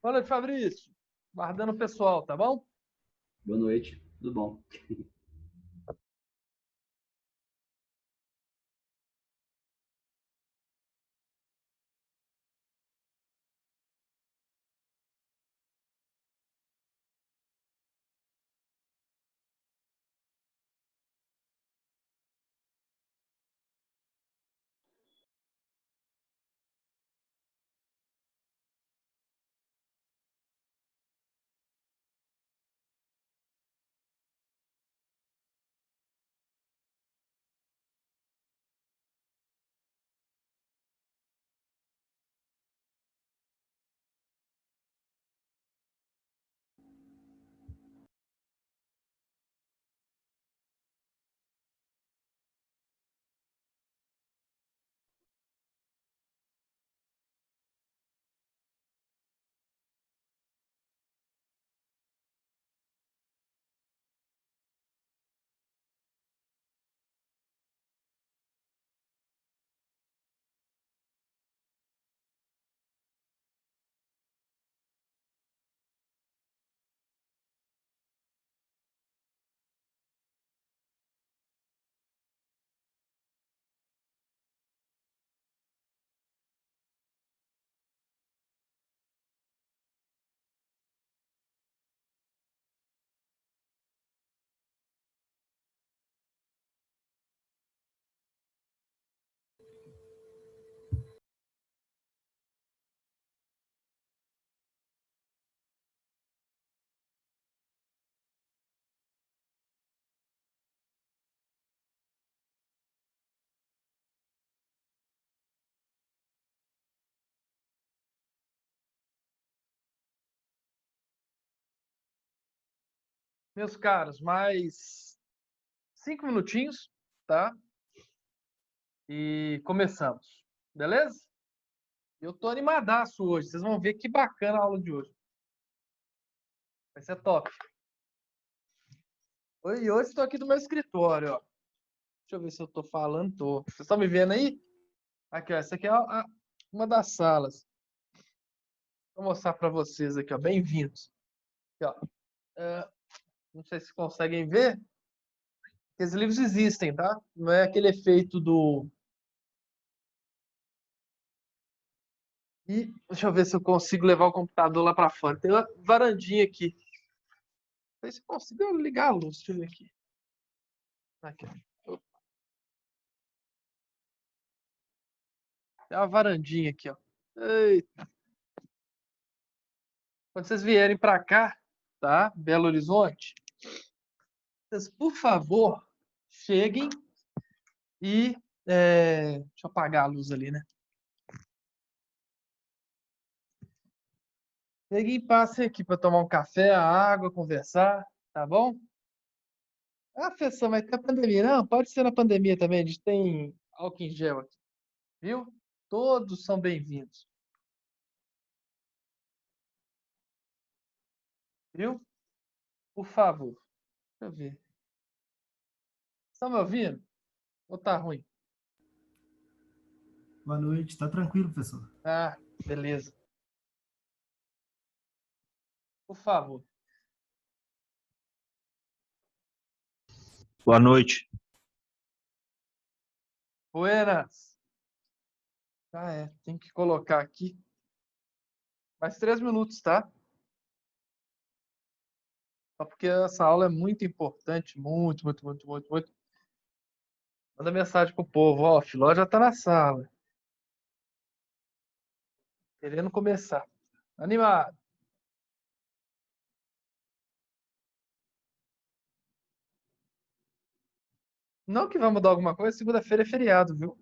Boa noite, Fabrício. Guardando o pessoal, tá bom? Boa noite, tudo bom? Meus caros, mais 5 minutinhos, tá? E começamos. Beleza? Eu tô animadaço hoje. Vocês vão ver que bacana a aula de hoje. Vai ser top. E hoje estou aqui do meu escritório, ó. Deixa eu ver se eu tô falando. Tô. Vocês estão me vendo aí? Aqui, ó. Essa aqui é uma das salas. Vou mostrar para vocês aqui, ó. Bem-vindos. Aqui, ó. É, não sei se conseguem ver. Esses livros existem, tá? Não é aquele efeito do. E deixa eu ver se eu consigo levar o computador lá para fora. Tem uma varandinha aqui. Não sei se eu consigo ligar a luz. Deixa eu ver aqui. Aqui, ó. Tem uma varandinha aqui, ó. Eita. Quando vocês vierem para cá, tá? Belo Horizonte, vocês, por favor, cheguem e. Deixa eu apagar a luz ali, né? Cheguem e passem aqui para tomar um café, a água, conversar, tá bom? Ah, professor, mas tem a pandemia. Não, pode ser na pandemia também. A gente tem álcool em gel aqui, viu? Todos são bem-vindos, viu? Por favor. Deixa eu ver. Estão me ouvindo? Ou tá ruim? Boa noite, tá tranquilo, professor? Ah, beleza. Por favor. Boa noite. Buenas. Ah, é. Tem que colocar aqui. Mais 3 minutos, tá? Só porque essa aula é muito importante. Muito, muito, muito, muito, muito. Manda mensagem pro povo. Ó, o Filó já tá na sala. Querendo começar. Animado. Não que vai mudar alguma coisa, segunda-feira é feriado, viu?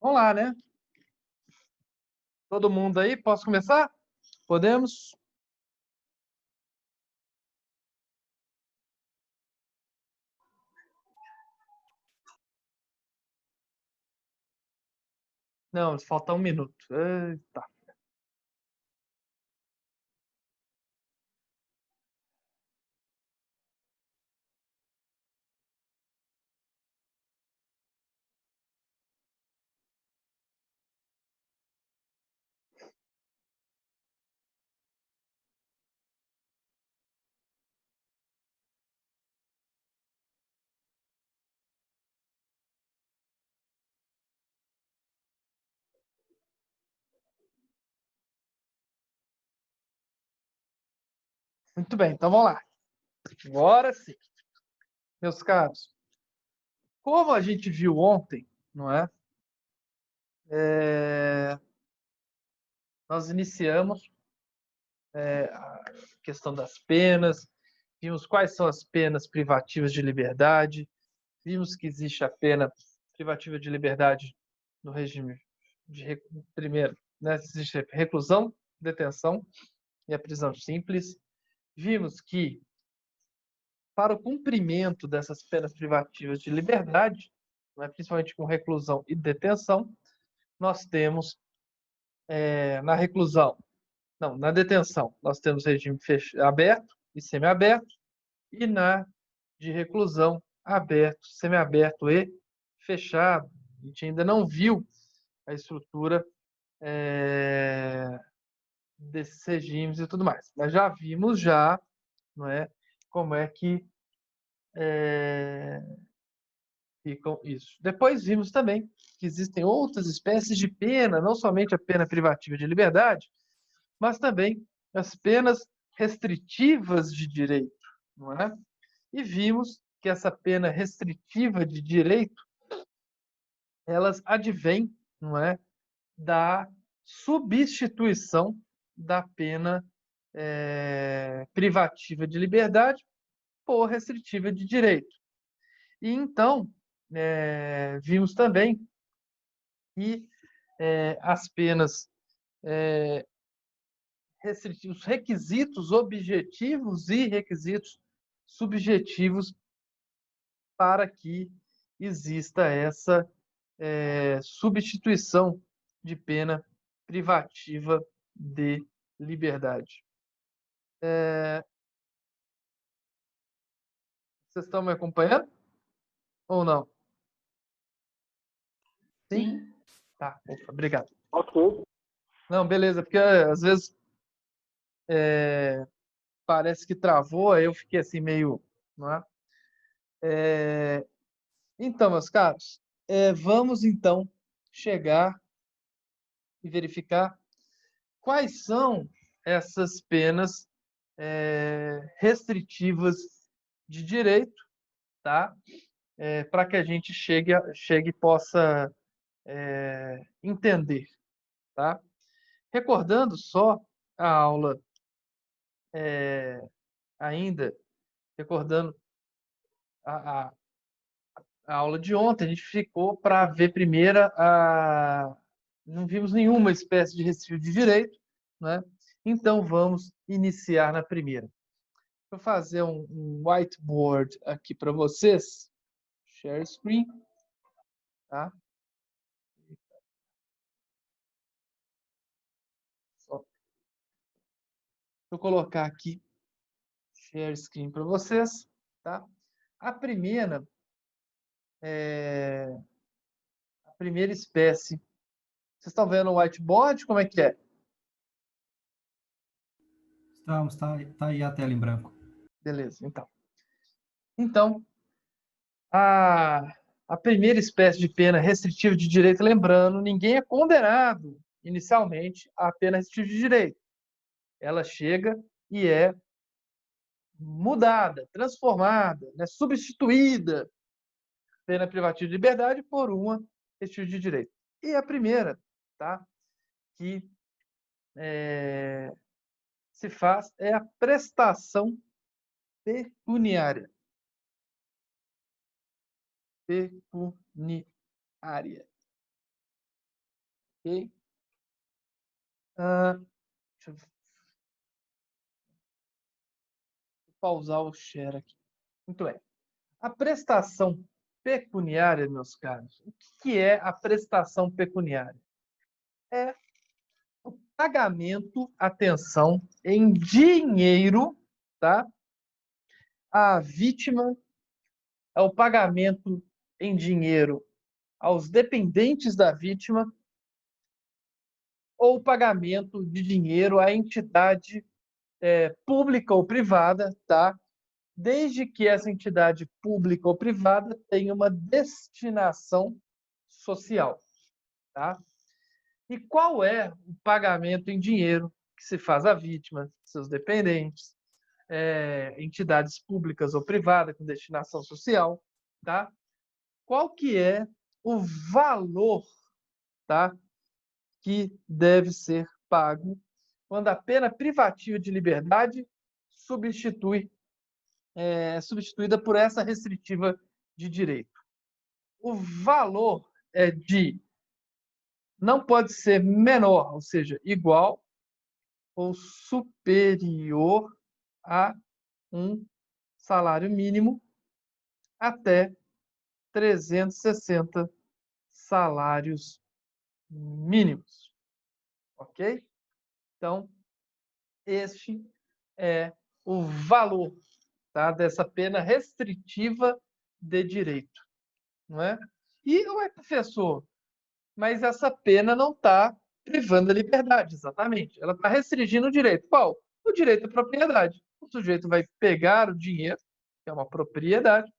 Vamos lá, né? Todo mundo aí? Posso começar? Podemos? Não, falta 1 minuto. Eita. Muito bem, então vamos lá. Agora sim, meus caros. Como a gente viu ontem, não é? Nós iniciamos a questão das penas, vimos quais são as penas privativas de liberdade, vimos que existe a pena privativa de liberdade no regime primeiro, né? Existe reclusão, detenção e a prisão simples. Vimos que para o cumprimento dessas penas privativas de liberdade, né, principalmente com reclusão e detenção, nós temos na reclusão, não, na detenção, nós temos regime aberto e semiaberto, e na de reclusão, aberto, semiaberto e fechado. A gente ainda não viu a estrutura desses regimes e tudo mais, mas já vimos não é, como é que ficam isso. Depois vimos também que existem outras espécies de pena, não somente a pena privativa de liberdade, mas também as penas restritivas de direito, não é? E vimos que essa pena restritiva de direito, elas advêm, não é, da substituição da pena privativa de liberdade por restritiva de direito. E então, vimos também que as penas restritivas, requisitos objetivos e requisitos subjetivos para que exista essa substituição de pena privativa de liberdade. Vocês estão me acompanhando ou não? Sim? Sim. Tá, opa, obrigado. Ok. Não, beleza, porque às vezes parece que travou, aí eu fiquei assim meio, não é? Então, meus caros, vamos então chegar e verificar quais são essas penas restritivas de direito, tá? Para que a gente chegue e possa entender, tá? Recordando só a aula ainda, recordando a, a, a aula de ontem, a gente ficou para ver primeiro não vimos nenhuma espécie de restritivo de direito, né? Então vamos iniciar na primeira. Vou fazer um whiteboard aqui para vocês. Share screen, tá? Só vou colocar aqui share screen para vocês, tá? A primeira a primeira espécie. Vocês estão vendo o whiteboard? Como é que é? Estamos, tá aí a tela em branco. Beleza, então. Então, a primeira espécie de pena restritiva de direito, lembrando, ninguém é condenado inicialmente à pena restritiva de direito. Ela chega e é mudada, transformada, né, substituída pena privativa de liberdade por uma restritiva de direito. E a primeira, tá, que se faz é a prestação pecuniária. Pecuniária. Ok? Deixa eu pausar o share aqui. Muito bem. A prestação pecuniária, meus caros, o que é a prestação pecuniária? É o pagamento, atenção, em dinheiro, tá? A vítima é o pagamento em dinheiro aos dependentes da vítima ou o pagamento de dinheiro à entidade pública ou privada, tá? Desde que essa entidade pública ou privada tenha uma destinação social, tá? E qual é o pagamento em dinheiro que se faz à vítima, seus dependentes, entidades públicas ou privadas com destinação social, tá? Qual que é o valor, tá, que deve ser pago quando a pena privativa de liberdade substituída por essa restritiva de direito? O valor não pode ser menor, ou seja, igual ou superior a um salário mínimo até 360 salários mínimos. Ok? Então, este é o valor, tá, dessa pena restritiva de direito. Não é? E, ué, professor, mas essa pena não está privando a liberdade, exatamente. Ela está restringindo o direito. Qual? O direito à propriedade. O sujeito vai pegar o dinheiro, que é uma propriedade,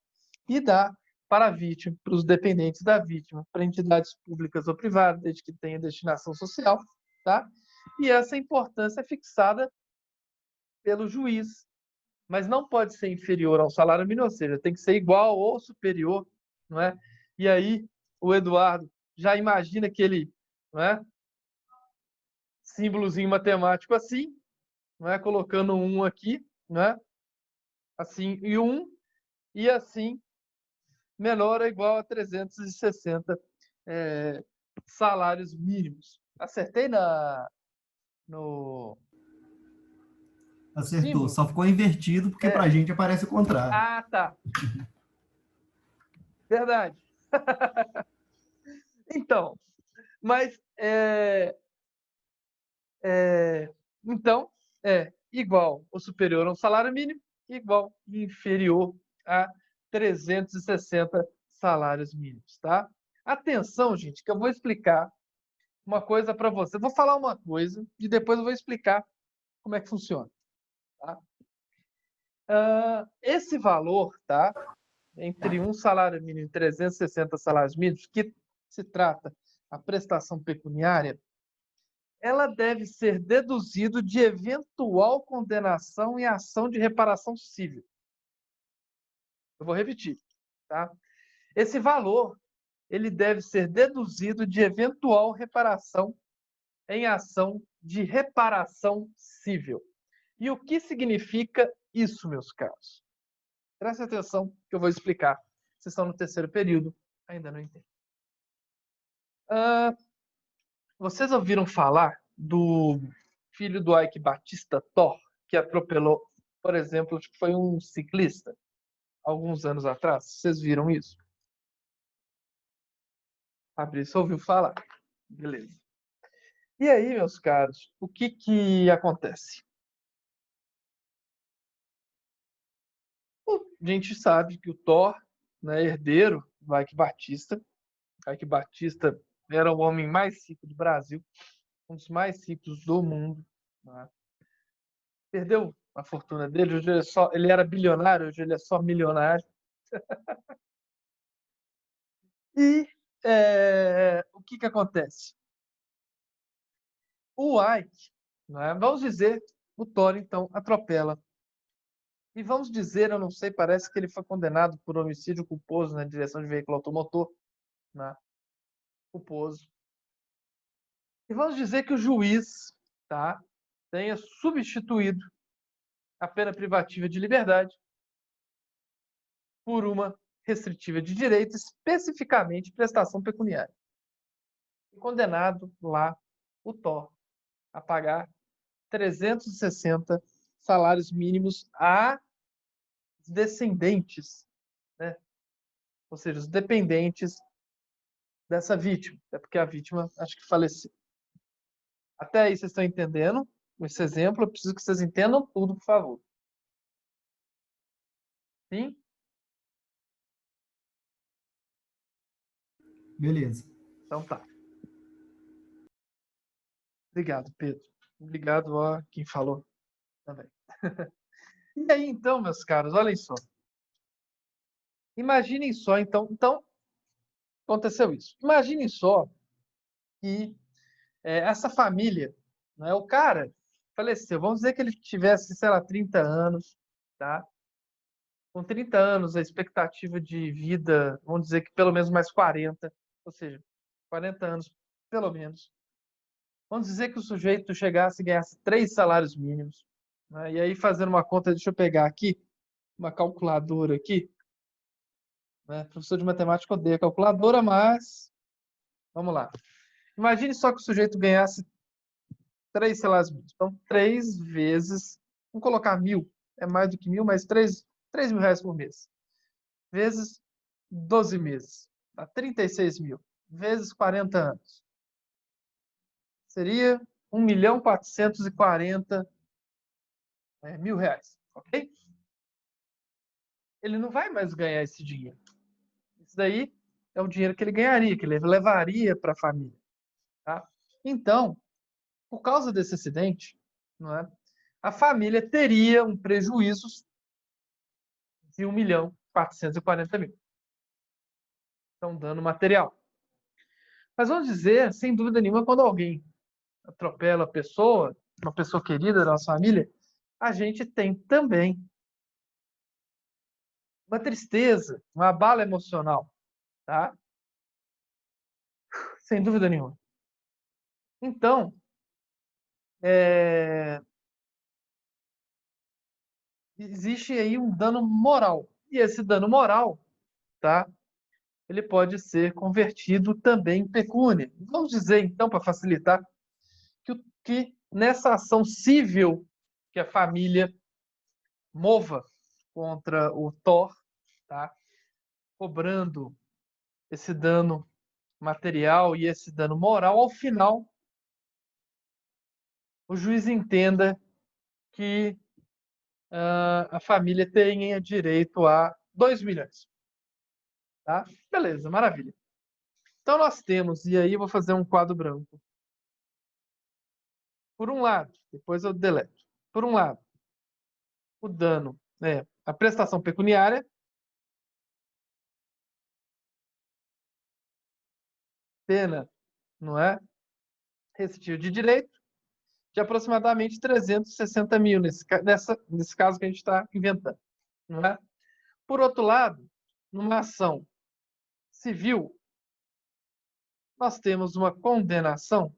e dar para a vítima, para os dependentes da vítima, para entidades públicas ou privadas, desde que tenha destinação social, tá? E essa importância é fixada pelo juiz, mas não pode ser inferior ao salário mínimo, ou seja, tem que ser igual ou superior, não é? E aí o Eduardo já imagina aquele, não é, símbolozinho matemático assim, não é, colocando um aqui, não é? Assim e um, e assim menor ou igual a 360 salários mínimos. Acertei no Acertou. símbolo? Só ficou invertido porque pra gente aparece o contrário. Ah, tá. Verdade. Então, mas então é igual ou superior a um salário mínimo, igual e inferior a 360 salários mínimos, tá? Atenção, gente, que eu vou explicar uma coisa para você. Eu vou falar uma coisa e depois eu vou explicar como é que funciona, tá? Esse valor, tá? Entre um salário mínimo e 360 salários mínimos, que se trata a prestação pecuniária, ela deve ser deduzido de eventual condenação em ação de reparação civil. Eu vou repetir, tá? Esse valor, ele deve ser deduzido de eventual reparação em ação de reparação civil. E o que significa isso, meus caros? Preste atenção que eu vou explicar. Vocês estão no terceiro período, ainda não entendem. Vocês ouviram falar do filho do Ike Batista Thor, que atropelou, por exemplo, acho que foi um ciclista, alguns anos atrás? Vocês viram isso? Fabrício ouviu falar. Beleza. E aí, meus caros, o que acontece? A gente sabe que o Thor, né, herdeiro do Ike Batista, Ike Batista era o homem mais rico do Brasil, um dos mais ricos do mundo, né? Perdeu a fortuna dele, hoje ele era bilionário, hoje ele é só milionário. E o que acontece? O Ike, né, vamos dizer, o Thor, então, atropela. E vamos dizer, eu não sei, parece que ele foi condenado por homicídio culposo na direção de veículo automotor, né? Culposo. E vamos dizer que o juiz, tá, tenha substituído a pena privativa de liberdade por uma restritiva de direito, especificamente prestação pecuniária. condenado lá o Thor a pagar 360 salários mínimos a descendentes, né? Ou seja, os dependentes dessa vítima. É porque a vítima, acho que faleceu. Até aí vocês estão entendendo esse exemplo? Eu preciso que vocês entendam tudo, por favor. Sim? Beleza. Então tá. Obrigado, Pedro. Obrigado a quem falou também. E aí, então, meus caros, olhem só. Imaginem só, então, aconteceu isso. Imaginem só que essa família, né, o cara faleceu. Vamos dizer que ele tivesse, sei lá, 30 anos, tá? Com 30 anos, a expectativa de vida, vamos dizer que pelo menos mais 40, ou seja, 40 anos, pelo menos. Vamos dizer que o sujeito chegasse e ganhasse 3 salários mínimos, né? E aí, fazendo uma conta, deixa eu pegar aqui, uma calculadora aqui, né? Professor de matemática odeia calculadora, mas vamos lá. Imagine só que o sujeito ganhasse 3 salários mínimos. Então, 3 vezes, vamos colocar 1.000, é mais do que 1.000, mas 3 mil reais por mês. Vezes 12 meses, dá 36 mil, vezes 40 anos. Seria 1.440.000 reais, ok? Ele não vai mais ganhar esse dinheiro. Isso daí é o dinheiro que ele ganharia, que ele levaria para a família. Tá? Então, por causa desse acidente, não é? A família teria um prejuízo de 1.440.000. Então, dano material. Mas vamos dizer, sem dúvida nenhuma, quando alguém atropela a pessoa, uma pessoa querida da nossa família, a gente tem também uma tristeza, uma abala emocional, tá? Sem dúvida nenhuma. Então, existe aí um dano moral. E esse dano moral, tá? Ele pode ser convertido também em pecúnia. Vamos dizer, então, para facilitar, que nessa ação civil que a família mova contra o Thor, tá? Cobrando esse dano material e esse dano moral, ao final, o juiz entenda que a família tenha direito a 2 milhões. Tá? Beleza, maravilha. Então nós temos, e aí eu vou fazer um quadro branco. Por um lado, depois eu deleto. Por um lado, o dano, a prestação pecuniária, pena, não é? Resistir de direito, de aproximadamente 360 mil, nesse caso que a gente está inventando. Não é? Por outro lado, numa ação civil, nós temos uma condenação,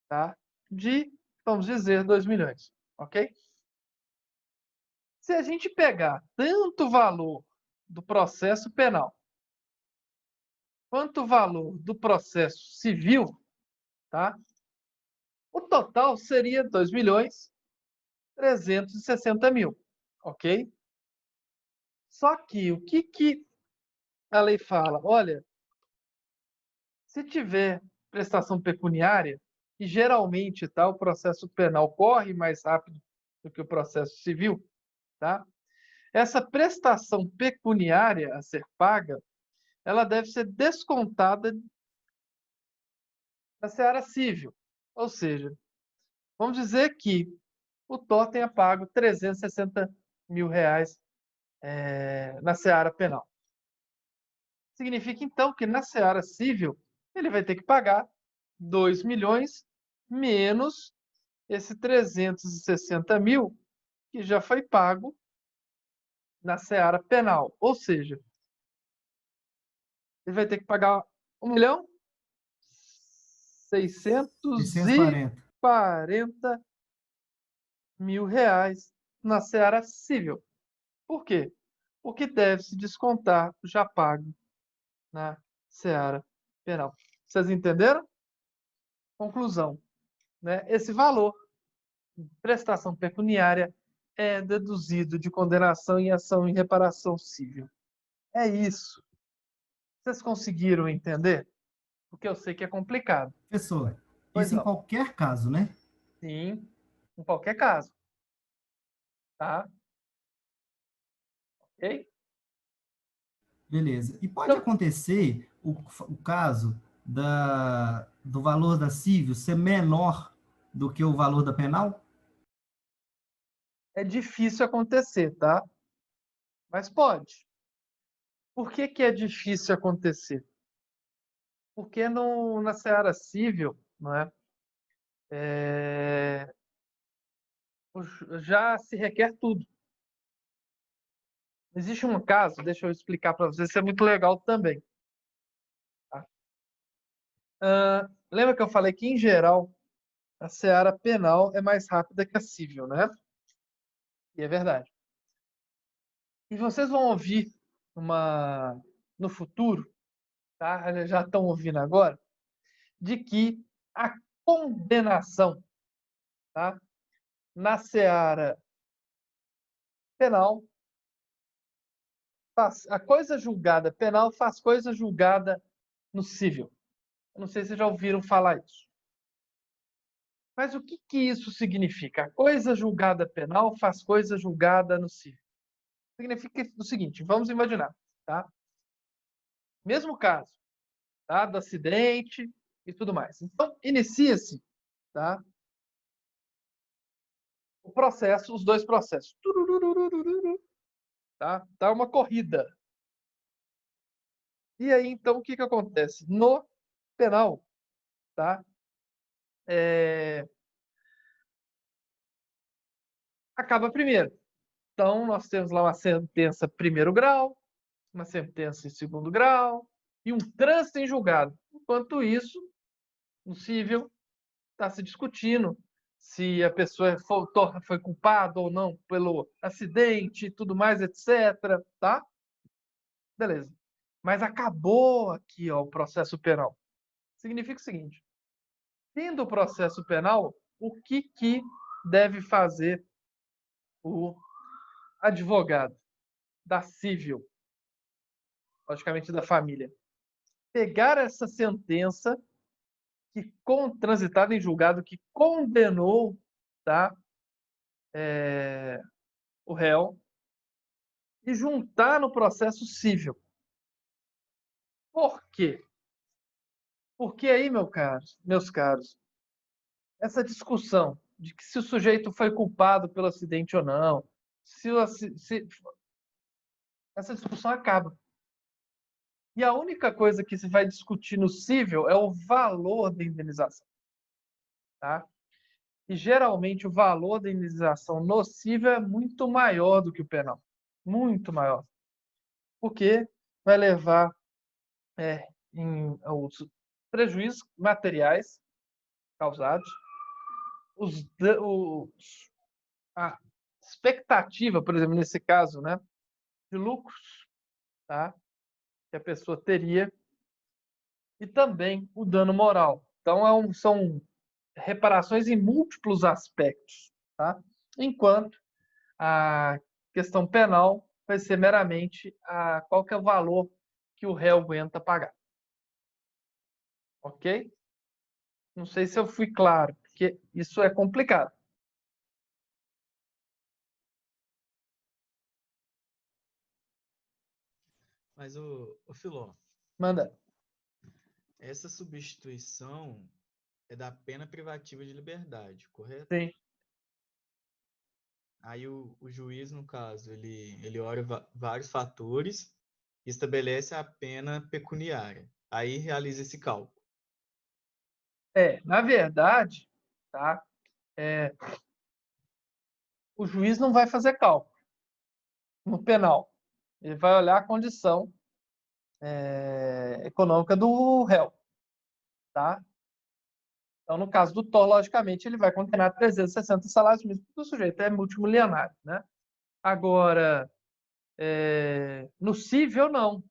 tá? De, vamos dizer, 2 milhões. Ok? Se a gente pegar tanto o valor do processo penal quanto o valor do processo civil, tá? O total seria 2.360.000, ok? Só que o que a lei fala? Olha, se tiver prestação pecuniária, e geralmente, tá, o processo penal corre mais rápido do que o processo civil, tá? Essa prestação pecuniária a ser paga, ela deve ser descontada da seara civil. Ou seja, vamos dizer que o Thor tenha pago 360.000 reais na seara penal. Significa, então, que na seara civil ele vai ter que pagar 2 milhões menos esse 360.000 que já foi pago na seara penal. Ou seja, ele vai ter que pagar 1.640.000 reais na seara civil. Por quê? Porque deve-se descontar o já pago na seara penal. Vocês entenderam? Conclusão, né? Esse valor de prestação pecuniária é deduzido de condenação em ação em reparação civil. É isso. Vocês conseguiram entender? Porque eu sei que é complicado. Professor, Pois isso em não. qualquer caso, né? Sim, em qualquer caso. Tá? Ok? Beleza. E pode Então, acontecer o caso do valor da civil ser menor do que o valor da penal? é difícil acontecer, tá? Mas pode. Por que que é difícil acontecer? Porque na seara civil, não é? Já se requer tudo. Existe um caso, deixa eu explicar para vocês, isso é muito legal também. Tá? Lembra que eu falei que, em geral, a seara penal é mais rápida que a civil, né? E é verdade. E vocês vão ouvir no futuro, tá? Já estão ouvindo agora, de que a condenação, tá? Na seara penal, a coisa julgada penal faz coisa julgada no civil. Eu não sei se vocês já ouviram falar isso. Mas o que que isso significa? A coisa julgada penal faz coisa julgada no civil. Significa o seguinte, vamos imaginar, tá? Mesmo caso, tá? Do acidente e tudo mais. Então, inicia-se, tá? O processo, os dois processos. Tá? Tá uma corrida. E aí, então, o que que acontece? No penal, tá? Acaba primeiro. Então, nós temos lá uma sentença primeiro grau, uma sentença em segundo grau e um trânsito em julgado. Enquanto isso, no civil, está se discutindo se a pessoa foi culpada ou não pelo acidente, tudo mais, etc. Tá? Beleza. Mas acabou aqui, ó, o processo penal. Significa o seguinte: fim do processo penal, o que que deve fazer o advogado da civil, logicamente da família? Pegar essa sentença transitada em julgado que condenou, tá, o réu e juntar no processo civil. Por quê? Porque aí, meus caros, essa discussão de que se o sujeito foi culpado pelo acidente ou não, essa discussão acaba. E a única coisa que se vai discutir no civil é o valor da indenização. Tá? E geralmente o valor da indenização no civil é muito maior do que o penal. Muito maior. Porque vai levar os prejuízos materiais causados, a expectativa, por exemplo, nesse caso, né, de lucros, tá, que a pessoa teria, e também o dano moral. Então, são reparações em múltiplos aspectos, tá? Enquanto a questão penal vai ser meramente qual que é o valor que o réu aguenta pagar. Ok? Não sei se eu fui claro, porque isso é complicado. Mas, o Filó, Manda. essa substituição é da pena privativa de liberdade, correto? Sim. Aí o juiz, no caso, ele olha vários fatores e estabelece a pena pecuniária. Aí realiza esse cálculo. Na verdade, tá? O juiz não vai fazer cálculo no penal. Ele vai olhar a condição econômica do réu, tá? Então, no caso do Thor, logicamente, ele vai condenar 360 salários mínimos, porque o sujeito é multimilionário, né? Agora, no cível, não.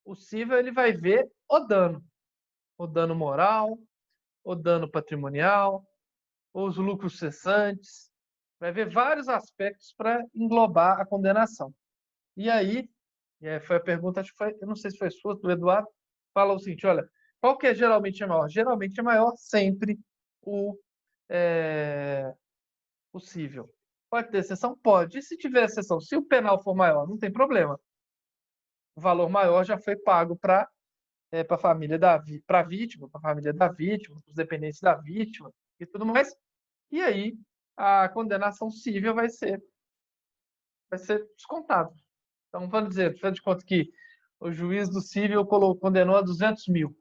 O cível, ele vai ver o dano moral, o dano patrimonial, os lucros cessantes. Vai ver vários aspectos para englobar a condenação. E aí, foi a pergunta, acho que foi, eu não sei se foi sua, do Eduardo, fala o seguinte, olha, qual que é geralmente maior? Geralmente é maior sempre o cível. Pode ter exceção? Pode. E se tiver exceção? Se o penal for maior, não tem problema. O valor maior já foi pago para a família para a vítima, para a família da vítima, para os dependentes da vítima e tudo mais. E aí a condenação civil vai ser descontado. Então, vamos dizer, faz de conta que o juiz do civil condenou a 200 mil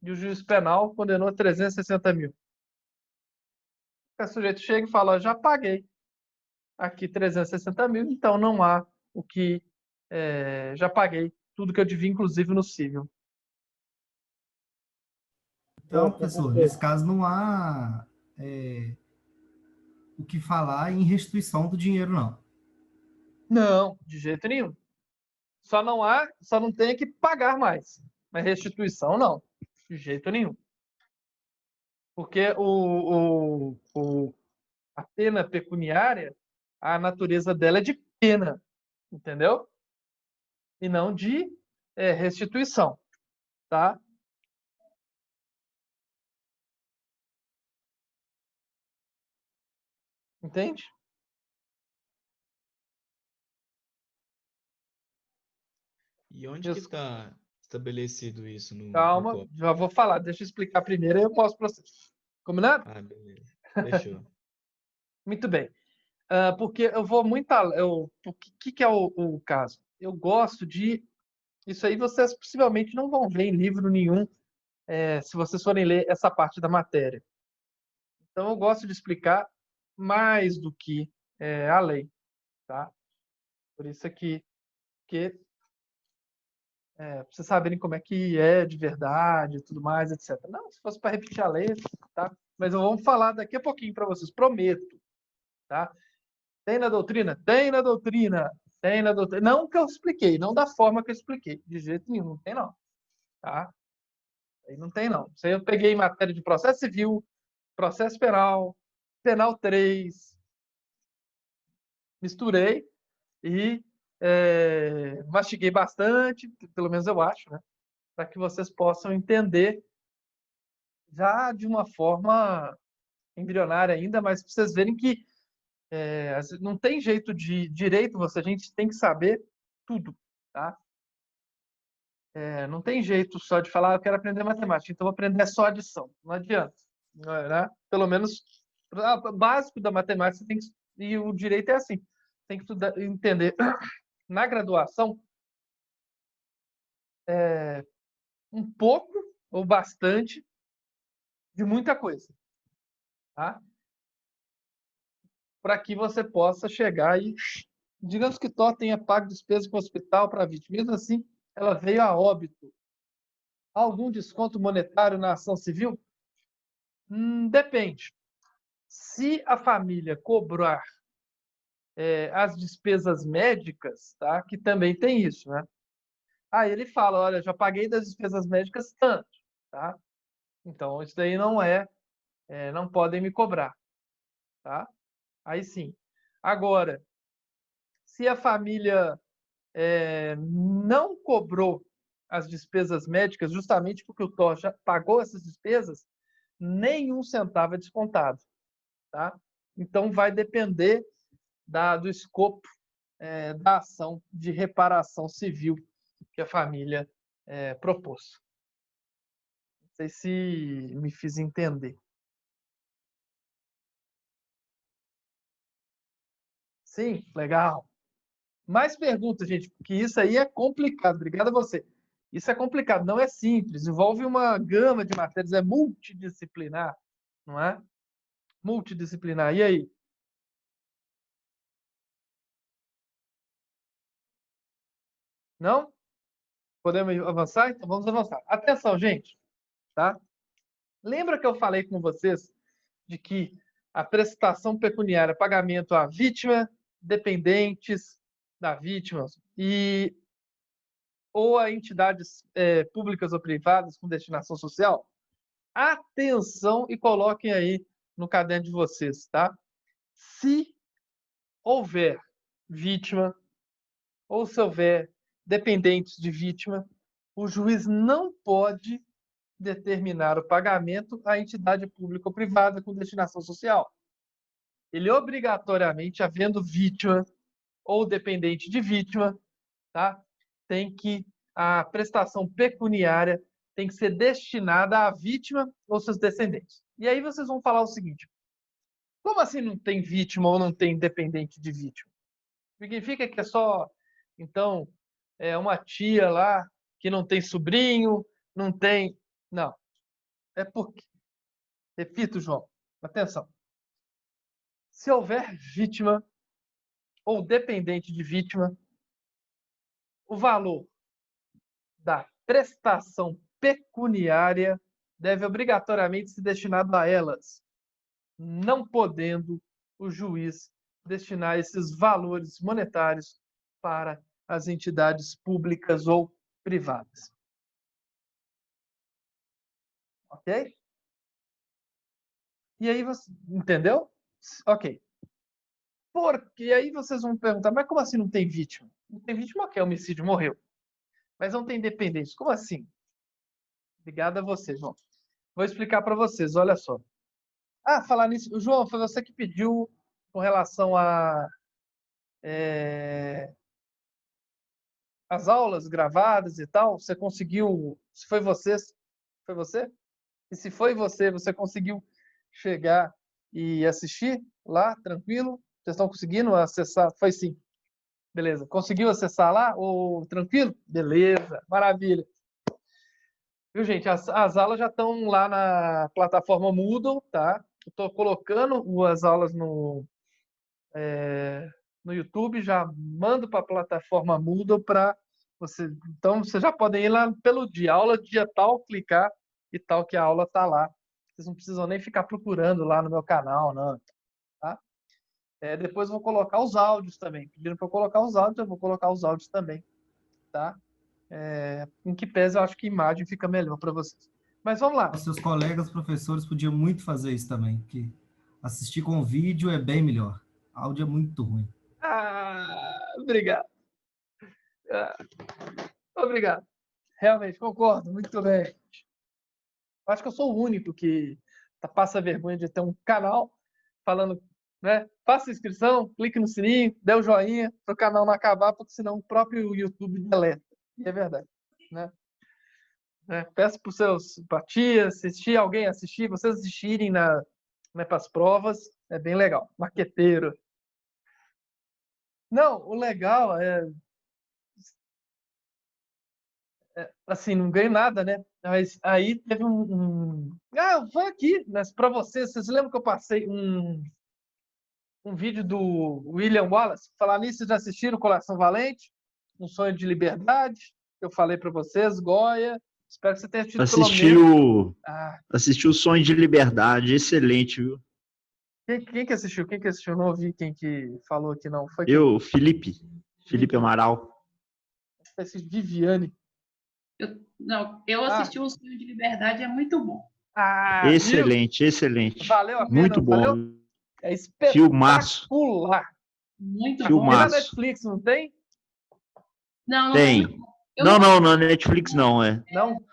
e o juiz penal condenou a 360 mil. O sujeito chega e fala, já paguei aqui 360 mil, então não há o que... já paguei tudo que eu devia, inclusive no civil. Então, professor, nesse caso não há o que falar em restituição do dinheiro, não. Não, de jeito nenhum. Só não tem que pagar mais. Mas restituição, não. De jeito nenhum. Porque a pena pecuniária, a natureza dela é de pena, entendeu? E não de restituição, tá? Entende? E onde que está estabelecido isso no Calma, Código? já vou falar. Deixa eu explicar primeiro e eu mostro para vocês. Combinado? Ah, beleza. Fechou. Muito bem. Porque eu vou muito... O que é o caso? Eu gosto de... Isso aí vocês possivelmente não vão ver em livro nenhum, se vocês forem ler essa parte da matéria. Então, eu gosto de explicar mais do que a lei, tá? Por isso aqui, que pra vocês saberem como é que é de verdade e tudo mais, etc. Não, se fosse para repetir a lei, tá? Mas vamos falar daqui a pouquinho para vocês, prometo, tá? Tem na doutrina? Tem na doutrina. Tem na doutrina. Não que eu expliquei, não da forma que eu expliquei, de jeito nenhum, não tem não, tá? Aí não tem não. Isso aí eu peguei em matéria de processo civil, processo penal, penal 3, misturei e mastiguei bastante, pelo menos eu acho, né? Para que vocês possam entender já de uma forma embrionária ainda, mas para vocês verem que não tem jeito de direito, a gente tem que saber tudo, tá? Não tem jeito só de falar, eu quero aprender matemática, então vou aprender só adição. Não adianta, né? Pelo menos o básico da matemática e o direito é assim, tem que entender. Na graduação, um pouco ou bastante de muita coisa, tá? Para que você possa chegar e, digamos que Tó tenha pago despesa com o hospital para a vítima, mesmo assim, ela veio a óbito. Há algum desconto monetário na ação civil? Depende. Se a família cobrar as despesas médicas, tá? Que também tem isso, né? Aí ele fala, olha, já paguei das despesas médicas tanto, tá? Então, isso daí não podem me cobrar, tá? Aí sim. Agora, se a família não cobrou as despesas médicas, justamente porque o Tó já pagou essas despesas, nenhum centavo é descontado, tá? Então, vai depender do escopo da ação de reparação civil que a família propôs. Não sei se me fiz entender. Sim, legal. Mais perguntas, gente, porque isso aí é complicado. Obrigado a você. Isso é complicado, não é simples. Envolve uma gama de matérias, é multidisciplinar, não é? Multidisciplinar. E aí? Não? Podemos avançar? Então vamos avançar. Atenção, gente, tá? Lembra que eu falei com vocês de que a prestação pecuniária, pagamento à vítima, dependentes da vítima e ou a entidades públicas ou privadas com destinação social, atenção e coloquem aí no caderno de vocês, tá? Se houver vítima ou se houver dependentes de vítima, o juiz não pode determinar o pagamento à entidade pública ou privada com destinação social. Ele obrigatoriamente, havendo vítima ou dependente de vítima, tá? A prestação pecuniária tem que ser destinada à vítima ou seus descendentes. E aí vocês vão falar o seguinte: como assim não tem vítima ou não tem dependente de vítima? Significa que é só, então, uma tia lá que não tem sobrinho, não tem... Não. É porque, repito, João, atenção. Se houver vítima ou dependente de vítima, o valor da prestação pecuniária deve obrigatoriamente ser destinado a elas, não podendo o juiz destinar esses valores monetários para as entidades públicas ou privadas. Ok? E aí você entendeu? Ok. Porque aí vocês vão perguntar, mas como assim não tem vítima? Não tem vítima, ok, homicídio, morreu. Mas não tem dependente. Como assim? Obrigado a você, João. Vou explicar para vocês, olha só. Falar nisso, João, foi você que pediu com relação a as aulas gravadas e tal. Você conseguiu? Se foi você? Foi você? E se foi você, você conseguiu chegar e assistir lá, tranquilo? Vocês estão conseguindo acessar? Foi sim. Beleza. Conseguiu acessar lá? Ou tranquilo? Beleza. Maravilha. Viu, gente? As aulas já estão lá na plataforma Moodle, tá? Estou colocando as aulas no YouTube, já mando para a plataforma Moodle para você. Então, vocês já podem ir lá pelo dia, aula dia tal, clicar e tal, que a aula está lá. Vocês não precisam nem ficar procurando lá no meu canal, não. Tá? Depois eu vou colocar os áudios também. Pediram para eu colocar os áudios, eu vou colocar os áudios também. Tá? Em que pese, eu acho que imagem fica melhor para vocês. Mas vamos lá. Os seus colegas professores podiam muito fazer isso também, que assistir com vídeo é bem melhor. Áudio é muito ruim. Obrigado. Obrigado. Realmente, concordo. Muito bem. Acho que eu sou o único que passa vergonha de ter um canal falando, né? Faça inscrição, clique no sininho, dê o joinha para o canal não acabar, porque senão o próprio YouTube deleta. E é verdade, né? Peço para os seus simpatias, alguém assistir, vocês assistirem para as provas, é bem legal. Marqueteiro. Não, o legal assim, não ganho nada, né? Mas aí teve foi aqui, mas para vocês lembram que eu passei um vídeo do William Wallace? Falar nisso, vocês já assistiram Coração Valente? Um Sonho de Liberdade? Eu falei para vocês, Goya. Espero que você tenha assistido pelo menos. Assistiu o Sonho de Liberdade, excelente, viu? Quem que assistiu? Quem que assistiu? Não ouvi quem que falou aqui, não. Foi Eu, Felipe Amaral. Viviane. Eu assisti o Sonho de Liberdade, é muito bom. Excelente, excelente. Valeu a pena. Muito bom. Valeu? É espetacular. Filmaço. Muito Tem bom. na Netflix, não tem? Não tem. tem. Não, na Netflix não, Não?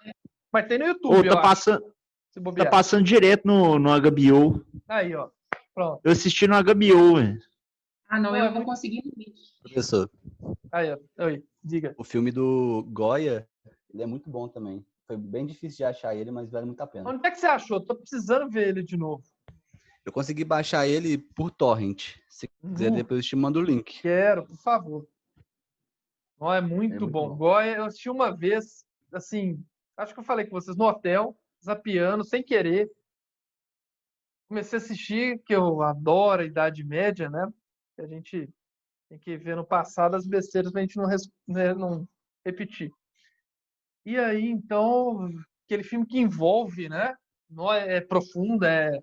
Mas tem no YouTube, tá passando direto no HBO. Aí, ó. Pronto. Eu assisti no HBO, Não, eu vou conseguir no vídeo. Professor. Aí, ó. Oi, diga. O filme do Goya, ele é muito bom também. Foi bem difícil de achar ele, mas vale muito a pena. Onde é que você achou? Tô precisando ver ele de novo. Eu consegui baixar ele por torrent. Se quiser, depois eu te mando o link. Quero, por favor. É muito bom. Goya, eu assisti uma vez, assim, acho que eu falei com vocês, no hotel, zapeando, sem querer. Comecei a assistir, que eu adoro a Idade Média, né? A gente tem que ver no passado as besteiras pra gente não repetir. E aí, então, aquele filme que envolve, né? Não é profundo, é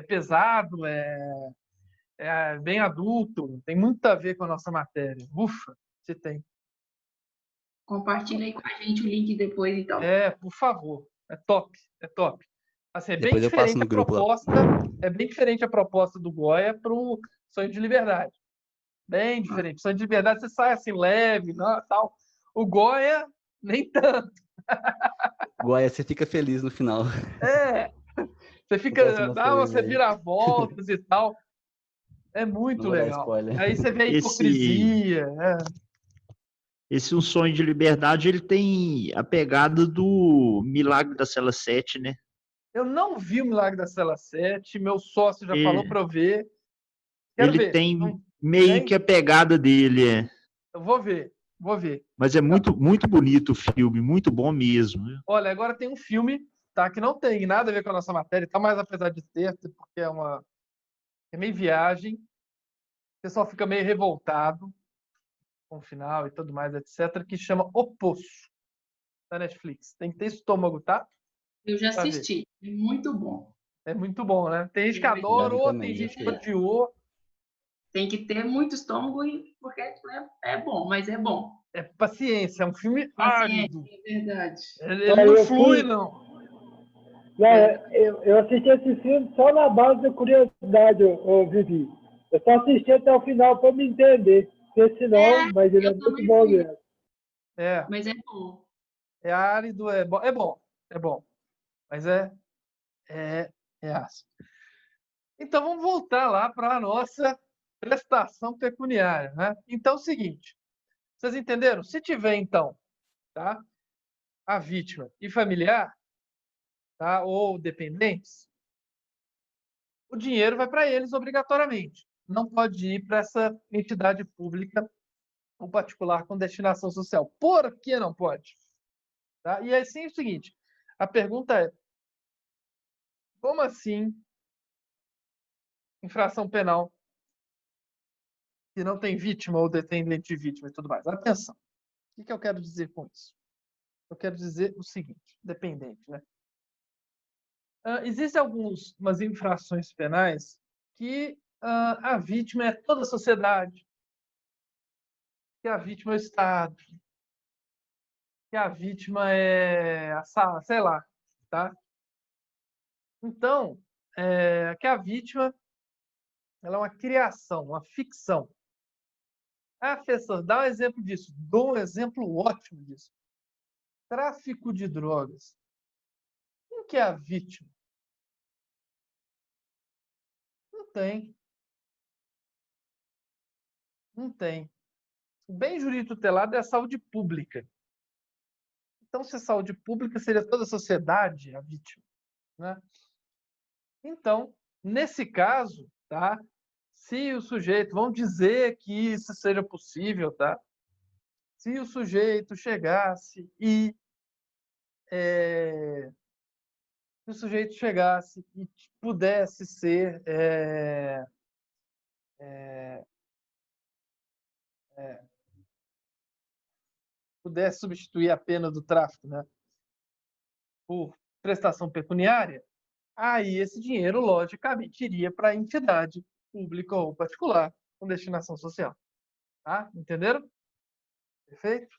pesado, é bem adulto, tem muito a ver com a nossa matéria. Ufa, se tem. Compartilha aí com a gente o link depois, então. Por favor. É top, é top. Assim, é bem Depois eu passo diferente no a grupo lá. proposta, é bem diferente a proposta do Goya pro Sonho de Liberdade. Bem diferente. Sonho de Liberdade você sai assim leve, não, tal. O Goya nem tanto. Goiás, você fica feliz no final. É, você Não fica, posso dá mostrar o você e-mail. vira voltas e tal. É Não muito vou dar legal. spoiler. Aí você vê a Esse, hipocrisia. esse Um Sonho de Liberdade, ele tem a pegada do Milagre da Cela 7, né? Eu não vi o Milagre da Cela 7, meu sócio já falou E para eu ver. Quero ele ver. tem Não meio tem? que a pegada dele, Eu vou ver, vou ver. mas é muito, muito bonito o filme, muito bom mesmo. Né? Olha, agora tem um filme, tá, que não tem nada a ver com a nossa matéria, tá, mas apesar de ter, porque é meio viagem, o pessoal fica meio revoltado com o final e tudo mais, etc, que chama O Poço, da Netflix. Tem que ter estômago, tá? Eu já Pra ver. assisti. É muito bom. É muito bom, né? Tem gente que Já vi adorou, também, tem gente que gostei. odiou. Tem que ter muito estômago, porque é bom, mas é bom. É paciência, é um filme Paciência, árido. é verdade. Ele não flui, não. Eu assisti esse filme só na base da curiosidade, Vivi. Eu só assisti até o final para me entender. Porque senão, mas ele é Eu muito também bom vi, mesmo. mas é bom. É árido, é bom, é bom. Mas é ácido. Então vamos voltar lá para a nossa prestação pecuniária, né? Então é o seguinte, vocês entenderam? Se tiver então, tá, a vítima e familiar, tá, ou dependentes, o dinheiro vai para eles obrigatoriamente. Não pode ir para essa entidade pública ou particular com destinação social. Por que não pode? Tá? E assim é o seguinte, a pergunta é, como assim infração penal que não tem vítima ou dependente de vítima e tudo mais? Atenção. O que eu quero dizer com isso? Eu quero dizer o seguinte, dependente, né? Existem algumas infrações penais que a vítima é toda a sociedade, que a vítima é o Estado, que a vítima é sei lá, tá? Então, que a vítima ela é uma criação, uma ficção. Professor, dá um exemplo disso. Dou um exemplo ótimo disso. Tráfico de drogas. Quem que é a vítima? Não tem. Não tem. O bem jurídico tutelado é a saúde pública. Então, se a saúde pública seria toda a sociedade a vítima, né? Então, nesse caso, tá? Se o sujeito, vamos dizer que isso seja possível, tá? Se o sujeito chegasse e pudesse ser pudesse substituir a pena do tráfico, né, por prestação pecuniária, aí esse dinheiro, logicamente, iria para a entidade pública ou particular com destinação social. Tá? Entenderam? Perfeito?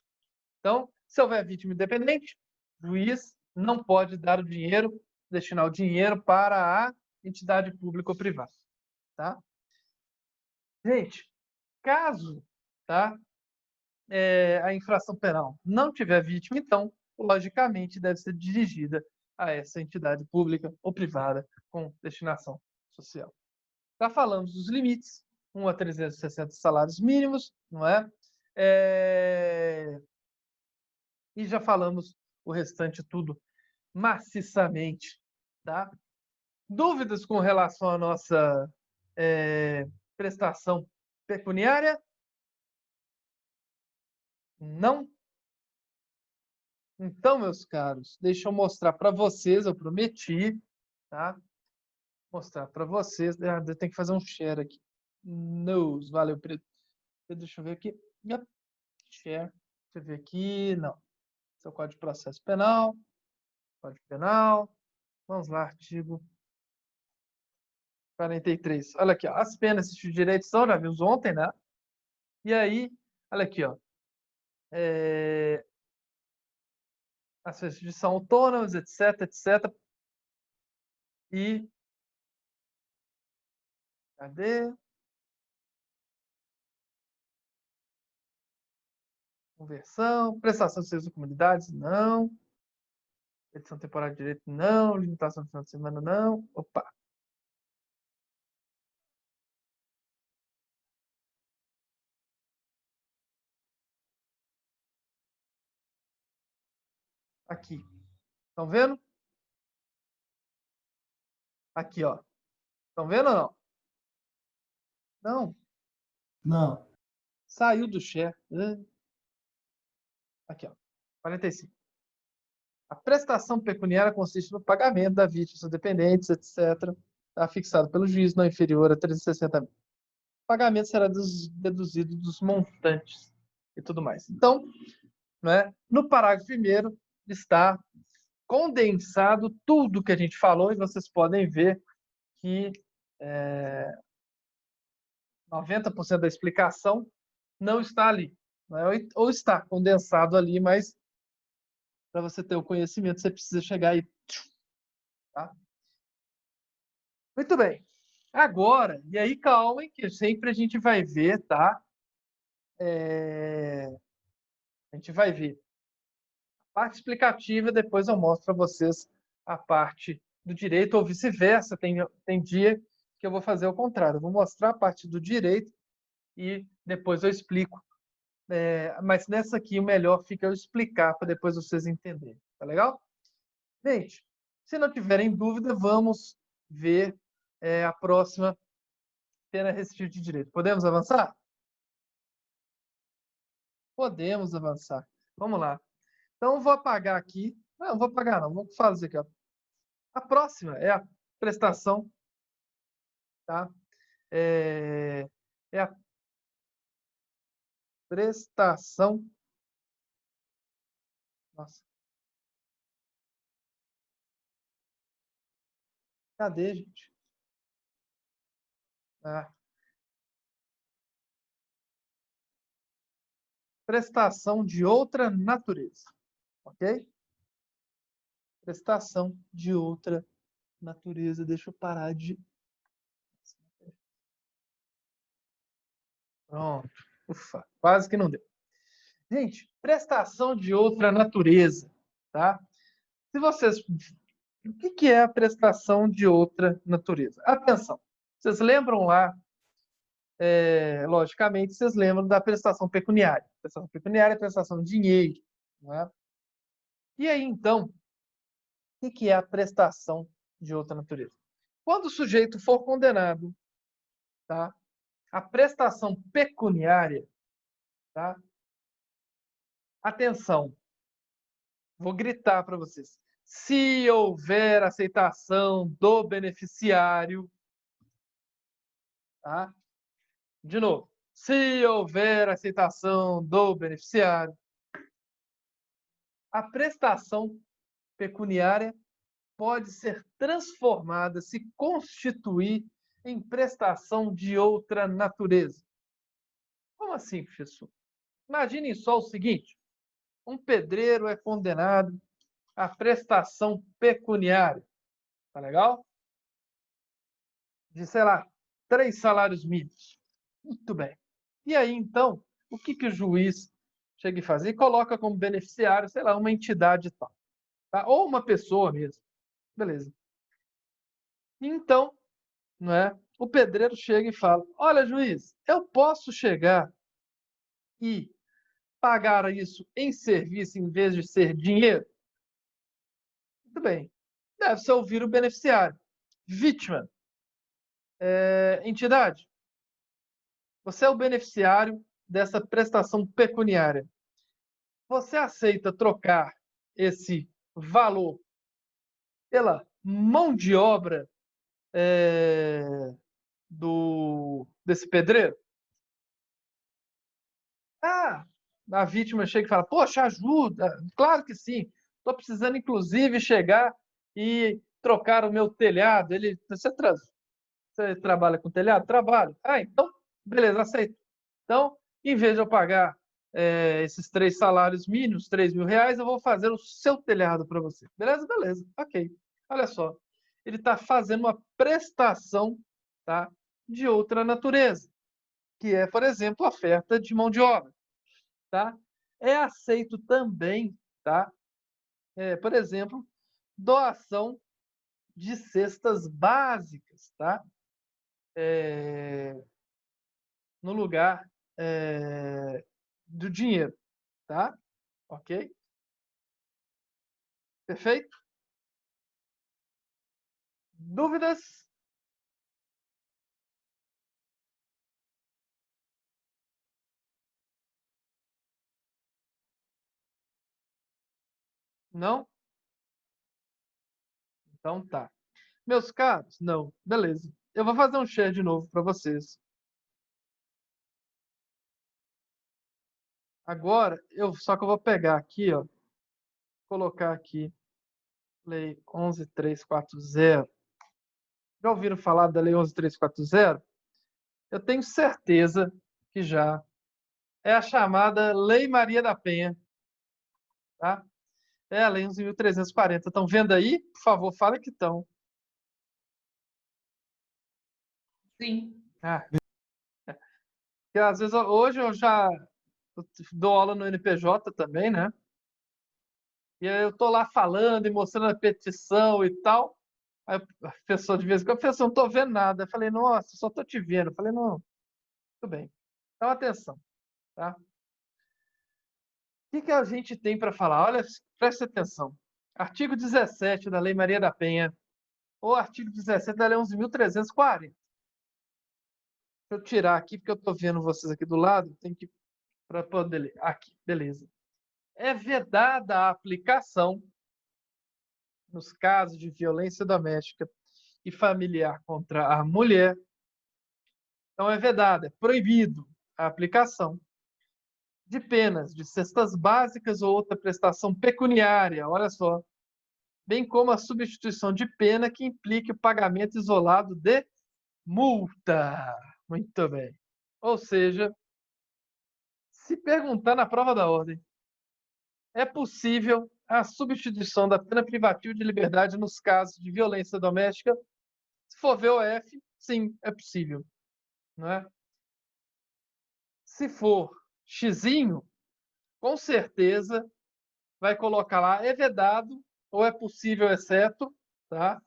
Então, se houver vítima independente, o juiz não pode dar o dinheiro, destinar o dinheiro para a entidade pública ou privada. Tá? Gente, caso, tá, a infração penal não tiver vítima, então, logicamente, deve ser dirigida a essa entidade pública ou privada com destinação social. Já falamos dos limites, 1 a 360 salários mínimos, não é? E já falamos o restante tudo maciçamente, tá? Dúvidas com relação à nossa prestação pecuniária? Não? Então, meus caros, deixa eu mostrar para vocês, eu prometi, tá? Mostrar para vocês. Eu tenho que fazer um share aqui. Nos, valeu, Pedro. Deixa eu ver aqui. Yep. Share. Deixa eu ver aqui. Não. Esse é o Código de Processo Penal. Código Penal. Vamos lá, artigo 43. Olha aqui, ó. As penas de direitos são, já vimos ontem, né? E aí, olha aqui, ó. as festas são autônomas, etc, etc. E cadê? Conversão, prestação de serviços de comunidades, não. Edição temporária de direito, não. Limitação de final de semana, não. Opa. Aqui. Estão vendo? Aqui, ó. Estão vendo ou não? Não. Não. Saiu do share. Aqui, ó. 45. A prestação pecuniária consiste no pagamento da vítima, seus dependentes, etc. Está fixado pelo juiz, não inferior a 360 mil. O pagamento será deduzido dos montantes e tudo mais. Então, né, no parágrafo 1º está condensado tudo que a gente falou e vocês podem ver que 90% da explicação não está ali. Né? Ou está condensado ali, mas para você ter o conhecimento, você precisa chegar aí. Tá? Muito bem. Agora, e aí calma, que sempre a gente vai ver, tá? A gente vai ver a parte explicativa, depois eu mostro para vocês a parte do direito, ou vice-versa. Tem dia que eu vou fazer o contrário. Eu vou mostrar a parte do direito e depois eu explico. Mas nessa aqui, o melhor fica eu explicar para depois vocês entenderem. Tá legal? Gente, se não tiverem dúvida, vamos ver a próxima pena restritiva de direito. Podemos avançar? Podemos avançar. Vamos lá. Então, eu vou apagar aqui. Não vou apagar, não. Vamos fazer aqui. Ó. A próxima é a prestação. Tá? É a prestação. Nossa. Cadê, gente? Prestação de outra natureza. Ok? Prestação de outra natureza. Deixa eu parar de... Pronto. Ufa, quase que não deu. Gente, prestação de outra natureza. Tá? Se vocês... O que é a prestação de outra natureza? Atenção. Vocês lembram lá, logicamente, vocês lembram da prestação pecuniária. Prestação pecuniária é prestação de dinheiro. Não é? E aí, então, o que é a prestação de outra natureza? Quando o sujeito for condenado, tá? A prestação pecuniária, tá? Atenção, vou gritar para vocês. Se houver aceitação do beneficiário, tá? De novo, se houver aceitação do beneficiário, a prestação pecuniária pode ser transformada, se constituir em prestação de outra natureza. Como assim, professor? Imaginem só o seguinte: um pedreiro é condenado à prestação pecuniária. Tá legal? De, sei lá, 3 salários mínimos. Muito bem. E aí, então, o que o juiz chega e faz? E coloca como beneficiário, sei lá, uma entidade tal. Tá? Ou uma pessoa mesmo. Beleza. Então, não é? O pedreiro chega e fala: olha, juiz, eu posso chegar e pagar isso em serviço em vez de ser dinheiro? Muito bem. Deve-se ouvir o beneficiário. Vítima. Entidade. Você é o beneficiário dessa prestação pecuniária. Você aceita trocar esse valor pela mão de obra desse pedreiro? A vítima chega e fala: poxa, ajuda. Claro que sim. Estou precisando, inclusive, chegar e trocar o meu telhado. Você trabalha com telhado? Trabalho. Então, beleza, aceito. Então, em vez de eu pagar esses 3 salários mínimos, R$ 3.000, eu vou fazer o seu telhado para você. Beleza? Beleza. Ok. Olha só. Ele está fazendo uma prestação, tá, de outra natureza, que é, por exemplo, a oferta de mão de obra. Tá? É aceito também, tá? Por exemplo, doação de cestas básicas, tá? No lugar do dinheiro, tá? Ok? Perfeito? Dúvidas? Não? Então tá. Meus caros, não. Beleza. Eu vou fazer um share de novo para vocês. Agora, só que eu vou pegar aqui, ó, colocar aqui, Lei 11.340. Já ouviram falar da Lei 11.340? Eu tenho certeza que já. É a chamada Lei Maria da Penha. Tá? É a Lei 11.340. Estão vendo aí? Por favor, fala que estão. Sim. Porque às vezes, hoje eu já dou aula no NPJ também, né? E aí eu tô lá falando e mostrando a petição e tal. Aí a pessoa de vez em quando, professor, não tô vendo nada. Eu falei, nossa, só tô te vendo. Eu falei, não, tudo bem. Então, atenção, tá? O que a gente tem para falar? Olha, preste atenção. Artigo 17 da Lei Maria da Penha, ou artigo 17 da Lei 11.340. Deixa eu tirar aqui, porque eu estou vendo vocês aqui do lado, tem que para poder ler. Aqui, beleza. É vedada a aplicação nos casos de violência doméstica e familiar contra a mulher. Então é vedada, é proibido a aplicação de penas de cestas básicas ou outra prestação pecuniária, olha só, bem como a substituição de pena que implique o pagamento isolado de multa. Muito bem. Ou seja, se perguntar na prova da ordem, é possível a substituição da pena privativa de liberdade nos casos de violência doméstica? Se for VOF, sim, é possível. Não é? Se for xizinho, com certeza vai colocar lá, é vedado, ou é possível, exceto, tá?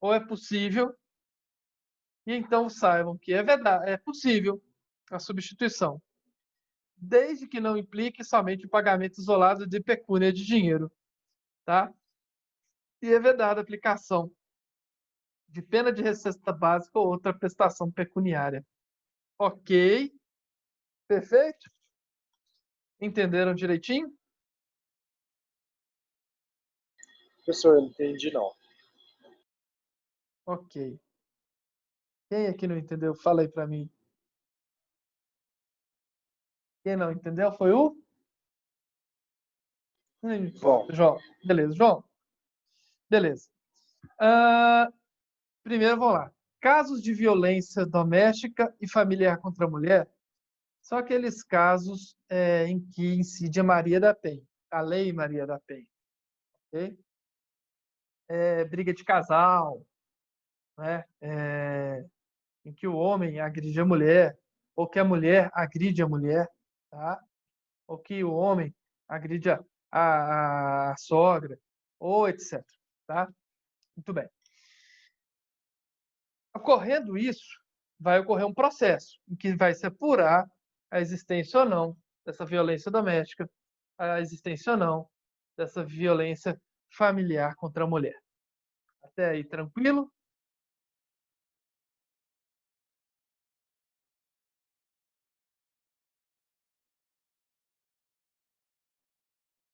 Ou é possível. E então saibam que é vedado, é possível a substituição, desde que não implique somente o pagamento isolado de pecúnia de dinheiro, tá? E é vedada a aplicação de pena de recesta básica ou outra prestação pecuniária. Ok? Perfeito? Entenderam direitinho? Professor, eu não entendi, não. Ok. Quem aqui não entendeu? Fala aí para mim. Quem não entendeu foi o Bom, João. Beleza, João? Beleza. Primeiro, vamos lá. Casos de violência doméstica e familiar contra a mulher são aqueles casos em que incide a Maria da Penha, a Lei Maria da Penha. Okay? Briga de casal, né? Em que o homem agride a mulher, ou que a mulher agride a mulher, tá? Ou que o homem agride a sogra, ou etc. Tá? Muito bem. Ocorrendo isso, vai ocorrer um processo em que vai se apurar a existência ou não dessa violência doméstica, a existência ou não dessa violência familiar contra a mulher. Até aí, tranquilo?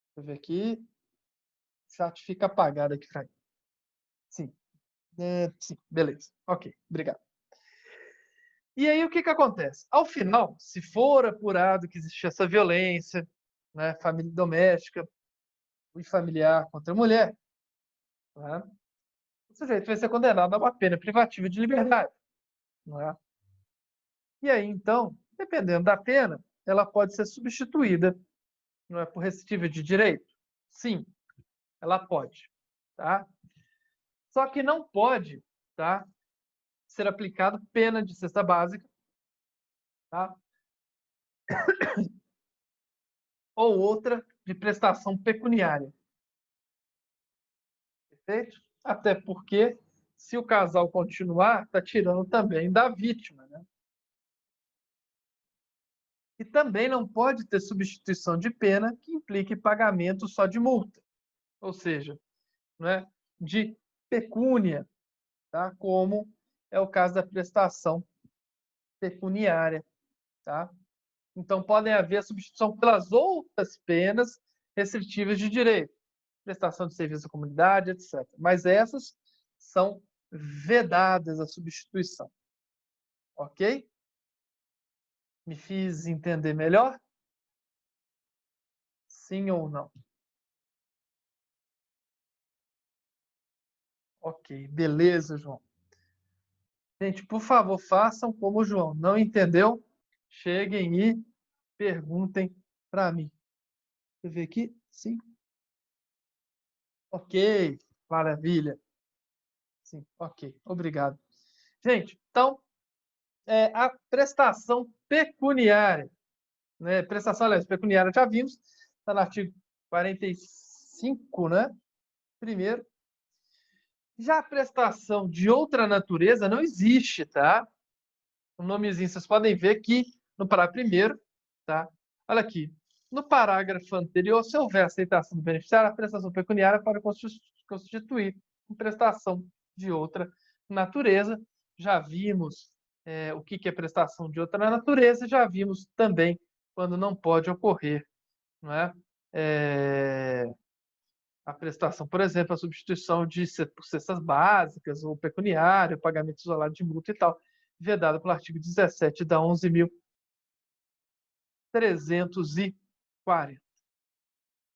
Deixa eu ver aqui. O chat fica apagado aqui para mim. Sim. Sim, beleza. Ok, obrigado. E aí, o que acontece? Ao final, se for apurado que existe essa violência, né, família doméstica e familiar contra a mulher, né, o sujeito vai ser condenado a uma pena privativa de liberdade. Não é? E aí, então, dependendo da pena, ela pode ser substituída, não é, por restritiva de direito? Sim, ela pode, tá? Só que não pode, tá, ser aplicado pena de cesta básica, tá? Ou outra de prestação pecuniária. Perfeito? Até porque, se o casal continuar, está tirando também da vítima, né? E também não pode ter substituição de pena que implique pagamento só de multa, ou seja, né, de pecúnia, tá? Como é o caso da prestação pecuniária, tá? Então, podem haver substituição pelas outras penas restritivas de direito, prestação de serviço à comunidade, etc. Mas essas são vedadas a substituição. Ok? Me fiz entender melhor? Sim ou não? Ok, beleza, João. Gente, por favor, façam como o João. Não entendeu? Cheguem e perguntem para mim. Deixa eu ver aqui. Sim. Ok, maravilha. Sim, ok, obrigado. Gente, então, a prestação pecuniária, né? Prestação, aliás, pecuniária já vimos, está no artigo 45, né? Primeiro. Já a prestação de outra natureza não existe, tá? O nomezinho, vocês podem ver que no parágrafo primeiro, tá? Olha aqui. No parágrafo anterior, se houver aceitação do beneficiário, a prestação pecuniária para constituir prestação de outra natureza. Já vimos o que é prestação de outra natureza, já vimos também quando não pode ocorrer, não é? A prestação, por exemplo, a substituição de cestas básicas ou pecuniário, pagamento isolado de multa e tal, vedado pelo artigo 17 da 11.340.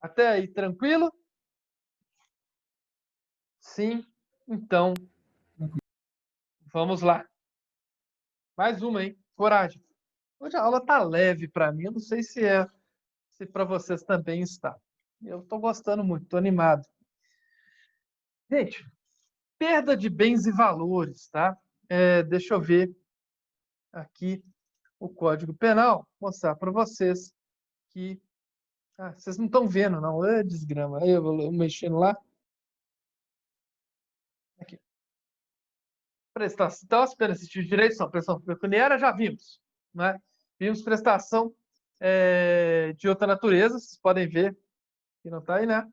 Até aí, tranquilo? Sim? Então, vamos lá. Mais uma, hein? Coragem. Hoje a aula tá leve para mim, eu não sei se para vocês também está. Eu estou gostando muito, estou animado. Gente, perda de bens e valores, tá? Deixa eu ver aqui o Código Penal, mostrar para vocês que... vocês não estão vendo, não. Desgrama. Aí eu vou mexendo lá. Aqui. Prestação. Então, as penas de direito são prestação pecuniária, já vimos. Né? Vimos prestação de outra natureza, vocês podem ver que não está aí, né?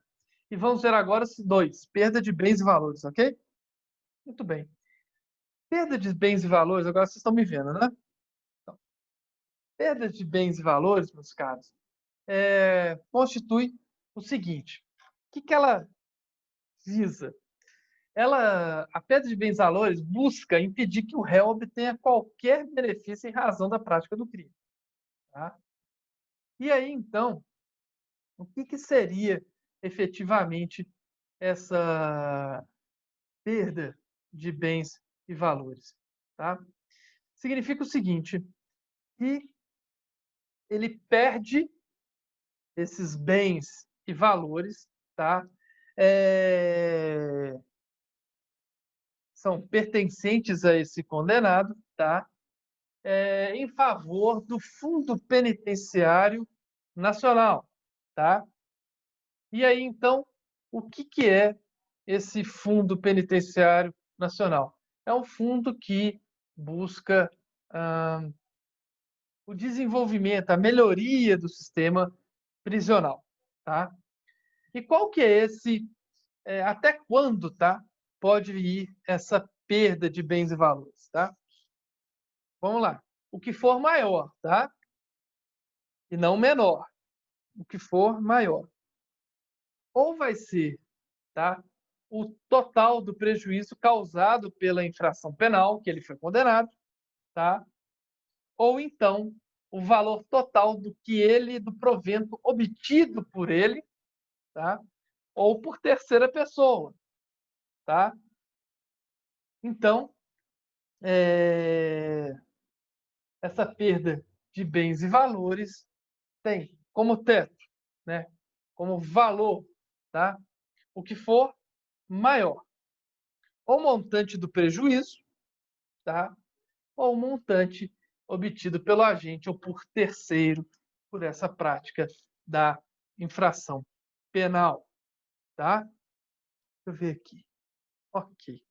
E vamos ver agora os dois. Perda de bens e valores, ok? Muito bem. Perda de bens e valores, agora vocês estão me vendo, né? Então, perda de bens e valores, meus caros, constitui o seguinte. O que ela visa? A perda de bens e valores busca impedir que o réu obtenha qualquer benefício em razão da prática do crime. Tá? E aí, então, o que seria efetivamente essa perda de bens e valores? Tá? Significa o seguinte, que ele perde esses bens e valores, tá? São pertencentes a esse condenado, tá? Em favor do Fundo Penitenciário Nacional, tá? E aí, então, o que é esse Fundo Penitenciário Nacional? É um fundo que busca o desenvolvimento, a melhoria do sistema prisional, tá? E qual que é até quando, tá? Pode ir essa perda de bens e valores, tá? Vamos lá. O que for maior, tá? E não menor. O que for maior. Ou vai ser, tá? O total do prejuízo causado pela infração penal que ele foi condenado, tá? Ou então o valor total do provento obtido por ele, tá? Ou por terceira pessoa, tá? Então, essa perda de bens e valores tem como teto, né? Como valor, tá? O que for maior. O montante do prejuízo, tá? Ou o montante obtido pelo agente ou por terceiro por essa prática da infração penal, tá? Deixa eu ver aqui. Ok.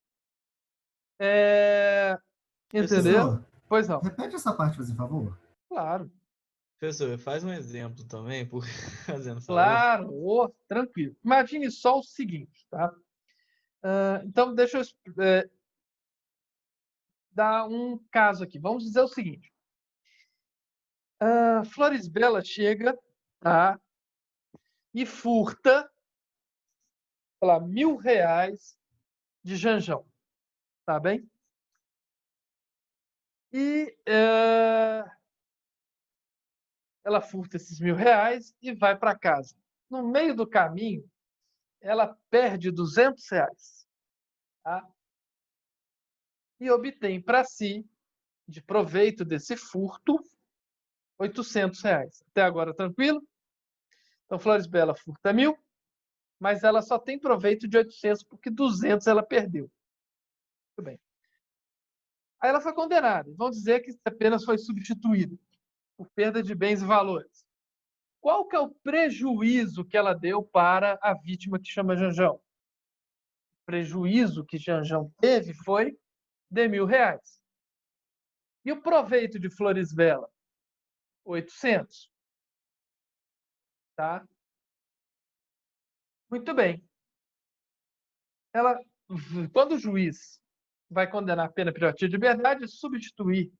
Entenderam? Professor, Pois não. repete essa parte, por favor. Claro, Professor, faz um exemplo também, por fazendo favor. claro. Ô, tranquilo. Imagine só o seguinte, tá? Então, deixa eu dar um caso aqui. Vamos dizer o seguinte. Florisbela chega, tá? E furta, sei lá, R$ 1.000 de Janjão, tá bem? E ela furta esses R$ 1.000 e vai para casa. No meio do caminho, ela perde R$ 200, tá? E obtém para si, de proveito desse furto, R$ 800. Até agora, tranquilo? Então, Florisbela furta 1.000, mas ela só tem proveito de 800 porque 200 ela perdeu. Muito bem. Aí ela foi condenada. Vamos dizer que apenas foi substituída por perda de bens e valores. Qual que é o prejuízo que ela deu para a vítima que chama Janjão? O prejuízo que Janjão teve foi de R$ 1.000. E o proveito de Florisbela? 800. Tá? Muito bem. Quando o juiz vai condenar a pena privativa de liberdade, substituir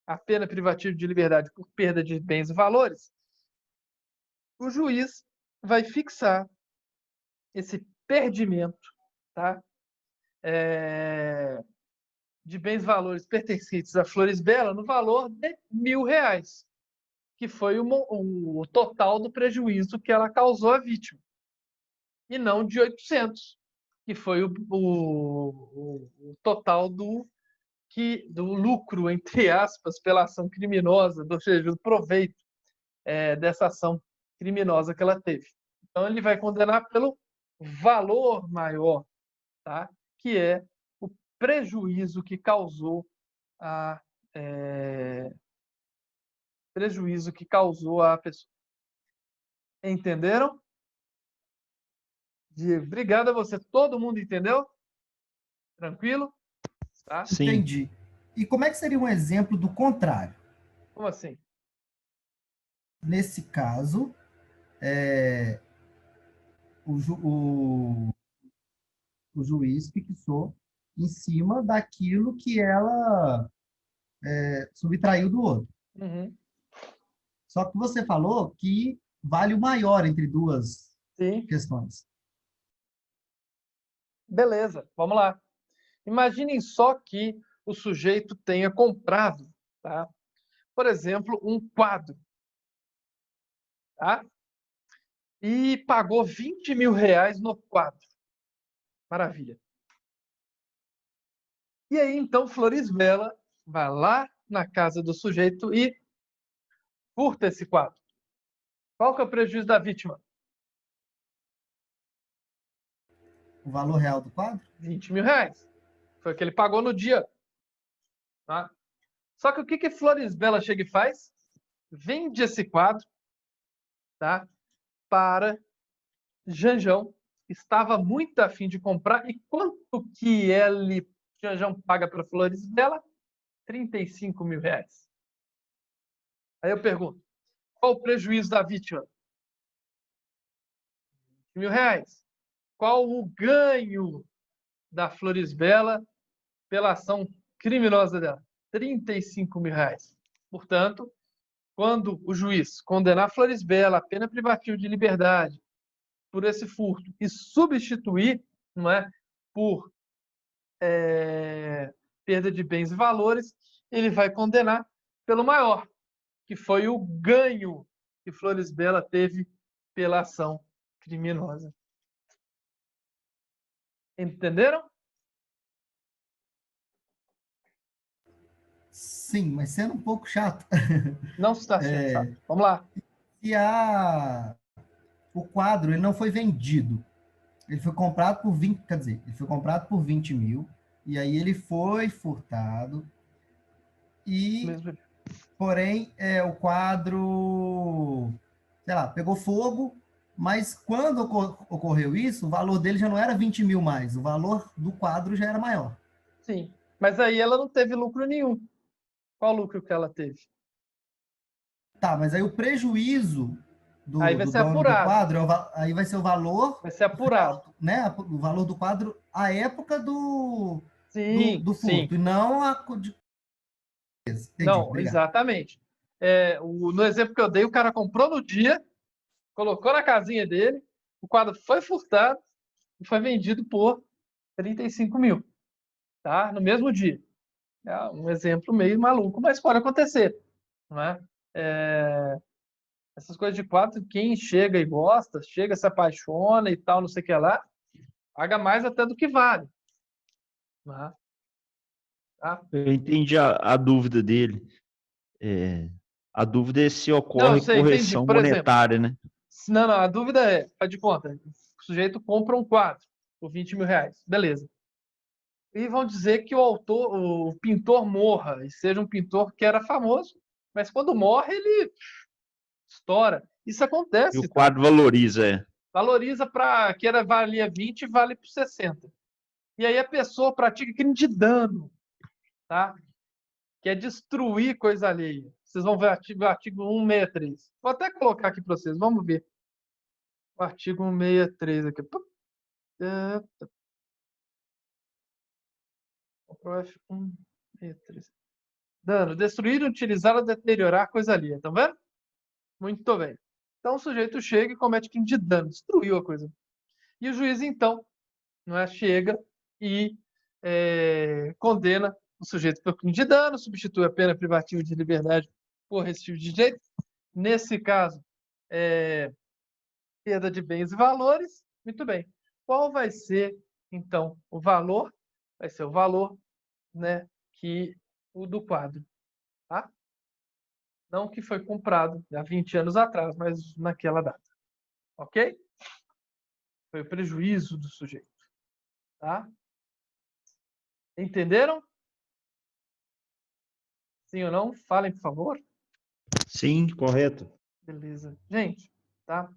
a pena privativa de liberdade por perda de bens e valores, o juiz vai fixar esse perdimento, tá? De bens e valores pertencentes a Florisbela no valor de R$ 1.000, que foi o total do prejuízo que ela causou à vítima, e não de 800, que foi o total do lucro, entre aspas, pela ação criminosa, ou seja, do proveito dessa ação criminosa que ela teve. Então, ele vai condenar pelo valor maior, tá? Que é o prejuízo que causou a pessoa. Entenderam? Obrigado a você. Todo mundo entendeu? Tranquilo? Tá? Sim. Entendi. E como é que seria um exemplo do contrário? Como assim? Nesse caso, o juiz fixou em cima daquilo que ela subtraiu do outro. Uhum. Só que você falou que vale o maior entre duas Sim. questões. Beleza, vamos lá. Imaginem só que o sujeito tenha comprado, tá? Por exemplo, um quadro, tá? E pagou R$ 20.000 no quadro. Maravilha. E aí, então, Florisbela vai lá na casa do sujeito e furta esse quadro. Qual que é o prejuízo da vítima? O valor real do quadro? R$ 20.000. Foi o que ele pagou no dia. Tá? Só que o que Florisbela chega e faz? Vende esse quadro, tá? Para Janjão. Estava muito afim de comprar. E quanto que Janjão paga para Florisbela? R$ 35.000. Aí eu pergunto, qual o prejuízo da vítima? R$ 20.000. Qual o ganho da Florisbela pela ação criminosa dela? R$ 35.000. Portanto, quando o juiz condenar Florisbela a pena privativa de liberdade por esse furto e substituir, não é, por perda de bens e valores, ele vai condenar pelo maior, que foi o ganho que Florisbela teve pela ação criminosa. Entenderam? Sim, mas sendo um pouco chato. Não está sendo, sabe? Vamos lá. o quadro ele não foi vendido. Ele foi comprado por 20, quer dizer, ele foi comprado por 20 mil, e aí ele foi furtado, e, Mesmo. porém, o quadro, sei lá, pegou fogo, mas quando ocorreu isso, o valor dele já não era 20 mil mais, o valor do quadro já era maior. Sim. Mas aí ela não teve lucro nenhum. Qual lucro que ela teve? Tá, mas aí o prejuízo Aí do, vai do ser dono do apurado. quadro, aí vai ser o valor, Vai ser apurado. né? O valor do quadro à época do Sim, sim. furto, e não Entendi, Não, obrigado. exatamente. No exemplo que eu dei, o cara comprou no dia, colocou na casinha dele, o quadro foi furtado e foi vendido por 35 mil, tá? No mesmo dia. É um exemplo meio maluco, mas pode acontecer, não é? Essas coisas de quadro, quem chega e gosta, chega, se apaixona e tal, não sei o que lá, paga mais até do que vale. Não é? Tá? Eu entendi a dúvida dele. É, a dúvida é se Não, eu ocorre sei, entendi. correção Por exemplo, monetária, né? não, a dúvida é, faz de conta, o sujeito compra um quadro por 20 mil reais, beleza. E vão dizer que o pintor morra, e seja um pintor que era famoso, mas quando morre ele estoura. Isso E o acontece, tá? quadro valoriza, Valoriza para que era valia 20 vale por 60. E aí a pessoa pratica crime de dano, tá? Que é destruir coisa alheia. Vocês vão ver o artigo 163. Vou até colocar aqui para vocês, vamos ver. O artigo 163 aqui. F163. Dano, destruir, utilizar ou deteriorar coisa alheia. Tá vendo? Muito bem. Então o sujeito chega e comete crime de dano, destruiu a coisa. E o juiz, então, não é, chega e condena o sujeito por crime de dano, substitui a pena privativa de liberdade por restritiva de direito. Nesse caso, perda de bens e valores. Muito bem. Qual vai ser, então, o valor? Vai ser o valor, né, que o do quadro, tá? Não que foi comprado há 20 anos atrás, mas naquela data. Ok? Foi o prejuízo do sujeito, tá? Entenderam? Sim ou não? Falem, por favor. sim, correto. Beleza. Gente, tá?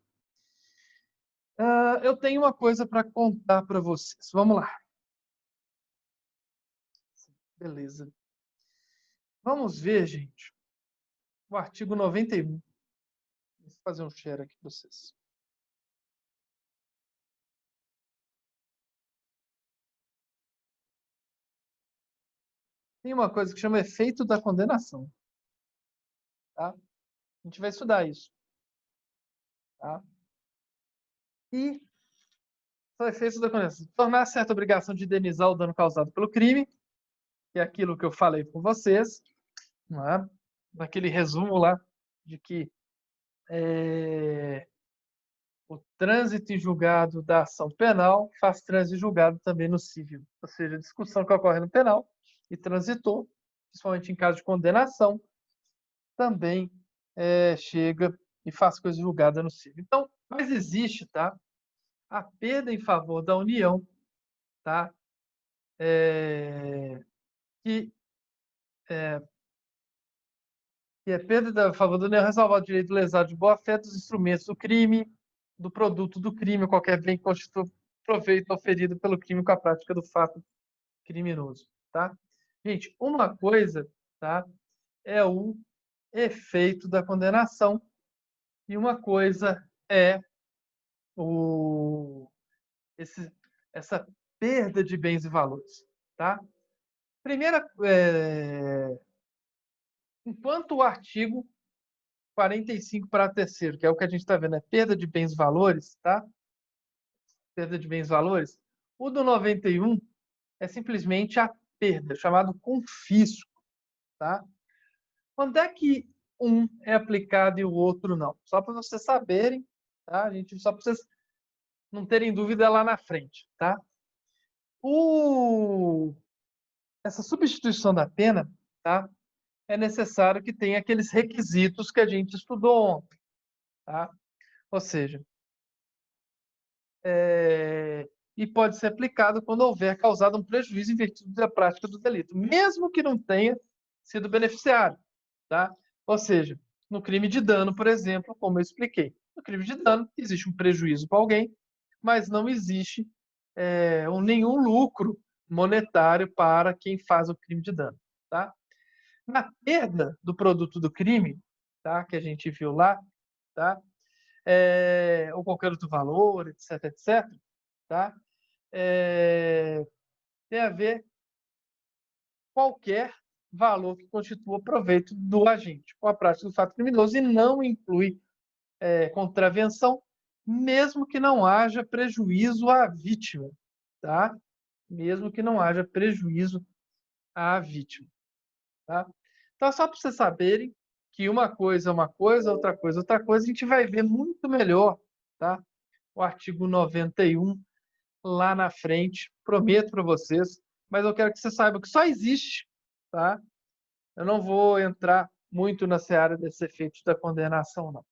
Eu tenho uma coisa para contar para vocês. Vamos lá. Beleza. Vamos ver, gente, o artigo 91. Vou fazer um share aqui para vocês. Tem uma coisa que chama efeito da condenação. Tá? A gente vai estudar isso. Tá? E são efeitos da condenação. Tornar certa obrigação de indenizar o dano causado pelo crime, que é aquilo que eu falei com vocês, não é? Naquele resumo lá de que o trânsito em julgado da ação penal faz trânsito em julgado também no civil. Ou seja, a discussão que ocorre no penal e transitou, principalmente em caso de condenação, também chega e faz coisa julgada no civil. Então, mas existe, tá? A perda em favor da União, tá? Que é perda a favor da União ressalvar o direito lesado de boa-fé dos instrumentos do crime, do produto do crime, qualquer bem que constitua proveito oferido pelo crime com a prática do fato criminoso, tá? Gente, uma coisa, tá? É o efeito da condenação e uma coisa é essa perda de bens e valores, tá? Primeira, enquanto o artigo 45 para terceiro, que é o que a gente está vendo, é perda de bens e valores, tá? Perda de bens e valores. O do 91 é simplesmente a perda, chamado confisco, tá? Quando é que um é aplicado e o outro não? Só para vocês saberem, tá? Só para vocês não terem dúvida lá na frente, tá? Essa substituição da pena, tá? É necessário que tenha aqueles requisitos que a gente estudou ontem, tá? Ou seja, e pode ser aplicado quando houver causado um prejuízo em virtude da prática do delito, mesmo que não tenha sido beneficiário, tá? Ou seja, no crime de dano, por exemplo, como eu expliquei, no crime de dano existe um prejuízo para alguém, mas não existe nenhum lucro monetário para quem faz o crime de dano, tá? Na perda do produto do crime, tá? Que a gente viu lá, tá? Ou qualquer outro valor, etc, etc, tá? Tem a ver qualquer valor que constitua proveito do agente com a prática do fato criminoso e não inclui contravenção, mesmo que não haja prejuízo à vítima, tá? Mesmo que não haja prejuízo à vítima, tá? Então, só para vocês saberem que uma coisa é uma coisa, outra coisa é outra coisa, a gente vai ver muito melhor, tá? O artigo 91 lá na frente, prometo para vocês, mas eu quero que vocês saibam que só existe, tá? Eu não vou entrar muito na seara desses efeitos da condenação, não.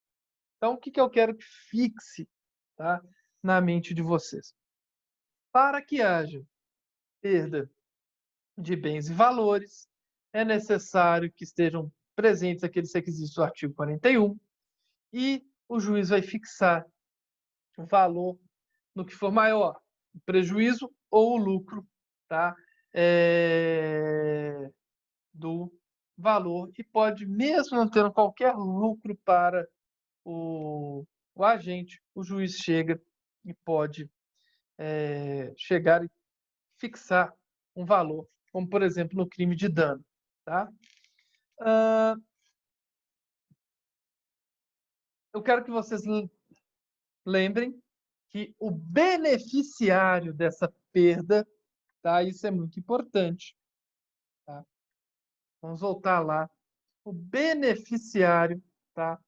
Então, o que eu quero que fixe, tá, na mente de vocês? Para que haja perda de bens e valores, é necessário que estejam presentes aqueles requisitos do artigo 41 e o juiz vai fixar o valor no que for maior, o prejuízo ou o lucro, tá? Do valor, e pode, mesmo não tendo qualquer lucro para o agente, o juiz chega e pode chegar e fixar um valor, como, por exemplo, no crime de dano. Tá? Eu quero que vocês lembrem que o beneficiário dessa perda, tá? Isso é muito importante. Tá? Vamos voltar lá. O beneficiário, tá?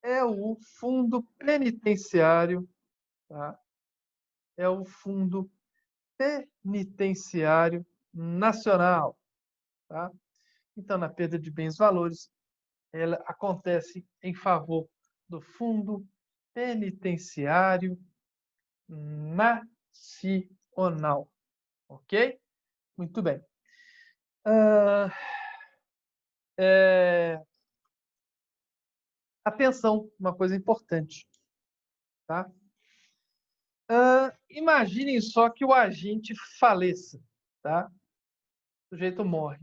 É o fundo penitenciário, tá? É o fundo penitenciário nacional, tá? Então, na perda de bens e valores, ela acontece em favor do fundo penitenciário nacional, ok? Muito bem. Atenção, uma coisa importante, tá? Imaginem só que o agente faleça, tá? O sujeito morre.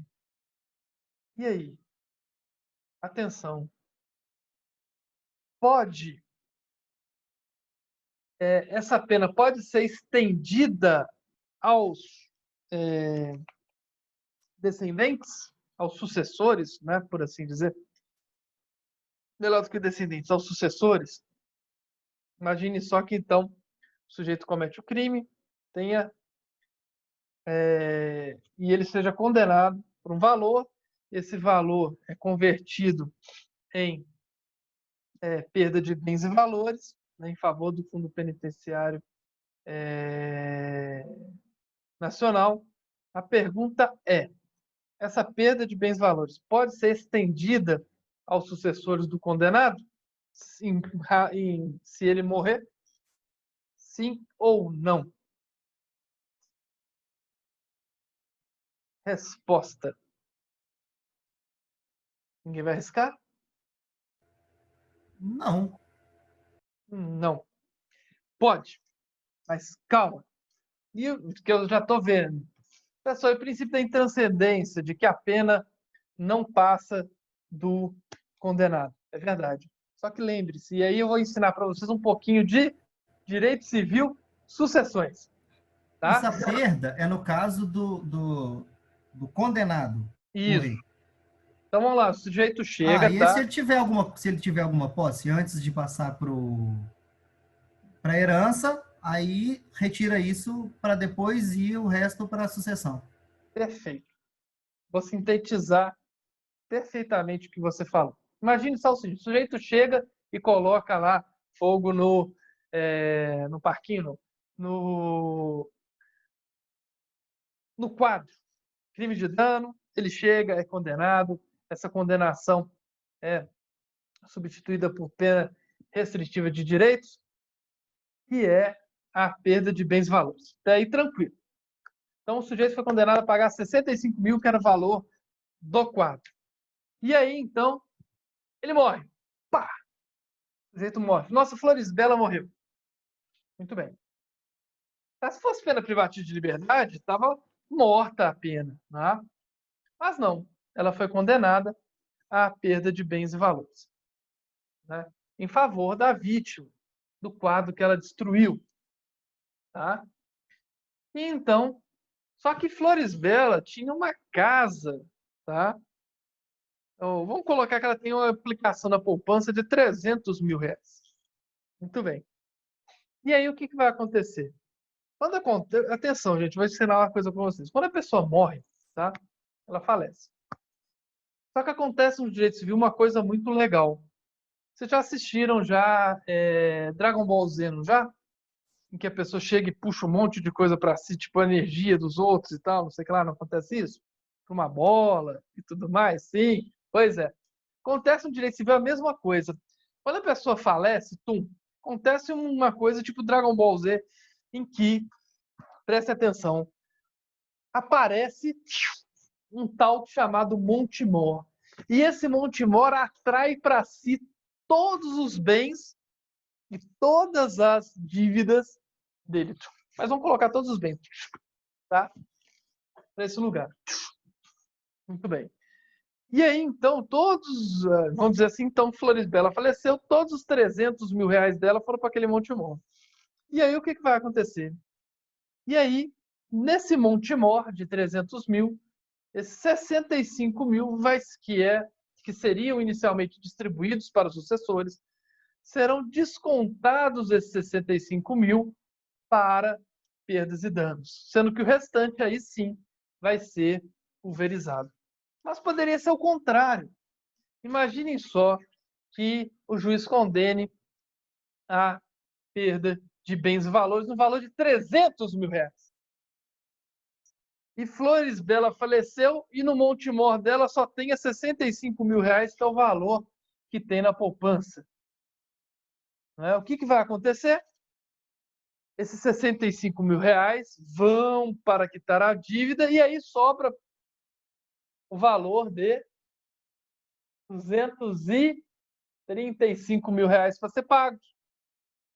E aí? Atenção. Essa pena pode ser estendida aos descendentes, aos sucessores, né, por assim dizer. Melhor do que descendentes, aos sucessores. Imagine só que, então, o sujeito comete o crime, e ele seja condenado por um valor, esse valor é convertido em perda de bens e valores, né, em favor do Fundo Penitenciário Nacional. A pergunta é: essa perda de bens e valores pode ser estendida aos sucessores do condenado? Se ele morrer? Sim ou não? Resposta. Ninguém vai arriscar? Não. Não. Pode, mas calma. E o que eu já estou vendo? Pessoal, o princípio da intranscendência, de que a pena não passa do condenado. É verdade. Só que lembre-se, e aí eu vou ensinar para vocês um pouquinho de direito civil, sucessões. Tá? Essa perda é no caso do condenado Isso. morrer. Então vamos lá, o sujeito chega, E tá? se ele tiver alguma posse antes de passar para a herança, aí retira isso para depois ir o resto para a sucessão. Perfeito. Vou sintetizar perfeitamente o que você falou. Imagine só o seguinte: o sujeito chega e coloca lá fogo no parquinho, no quadro. Crime de dano, ele chega, é condenado, essa condenação é substituída por pena restritiva de direitos, que é a perda de bens e valores. Até aí, tranquilo. Então, o sujeito foi condenado a pagar 65 mil, que era o valor do quadro. E aí, então, ele morre. Pá! O sujeito morre. Nossa, Florisbela morreu. Muito bem. Se fosse pena privativa de liberdade, estava morta a pena. Né? Mas não. Ela foi condenada à perda de bens e valores. Né? Em favor da vítima, do quadro que ela destruiu. Tá? E então, só que Florisbela tinha uma casa, tá? Então, vamos colocar que ela tem uma aplicação na poupança de 300 mil reais. Muito bem. E aí, o que vai acontecer? Atenção, gente, vou ensinar uma coisa para vocês. Quando a pessoa morre, tá? Ela falece. Só que acontece no direito civil uma coisa muito legal. Vocês já assistiram Dragon Ball Z, não já? Em que a pessoa chega e puxa um monte de coisa para si, tipo a energia dos outros e tal, não sei o que lá, não acontece isso? Uma bola e tudo mais, sim. Pois é. Acontece no direito civil a mesma coisa. Quando a pessoa falece, acontece uma coisa tipo Dragon Ball Z, em que, preste atenção, aparece um tal chamado Monte Mor. E esse Monte Mor atrai para si todos os bens e todas as dívidas dele. Mas vamos colocar todos os bens, tá? Para esse lugar. Muito bem. E aí, então, vamos dizer assim, então, Florisbela faleceu, todos os 300 mil reais dela foram para aquele Monte Mor. E aí, o que vai acontecer? E aí, nesse Monte Mor de 300 mil, esses 65 mil, que seriam inicialmente distribuídos para os sucessores, serão descontados esses 65 mil para perdas e danos, sendo que o restante aí sim vai ser pulverizado. Mas poderia ser o contrário. Imaginem só que o juiz condene a perda de bens e valores no valor de 300 mil reais. E Florisbela faleceu e no Monte Mor dela só tem 65 mil reais, que é o valor que tem na poupança. O que vai acontecer? Esses 65 mil reais vão para quitar a dívida e aí sobra o valor de 235 mil reais para ser pago.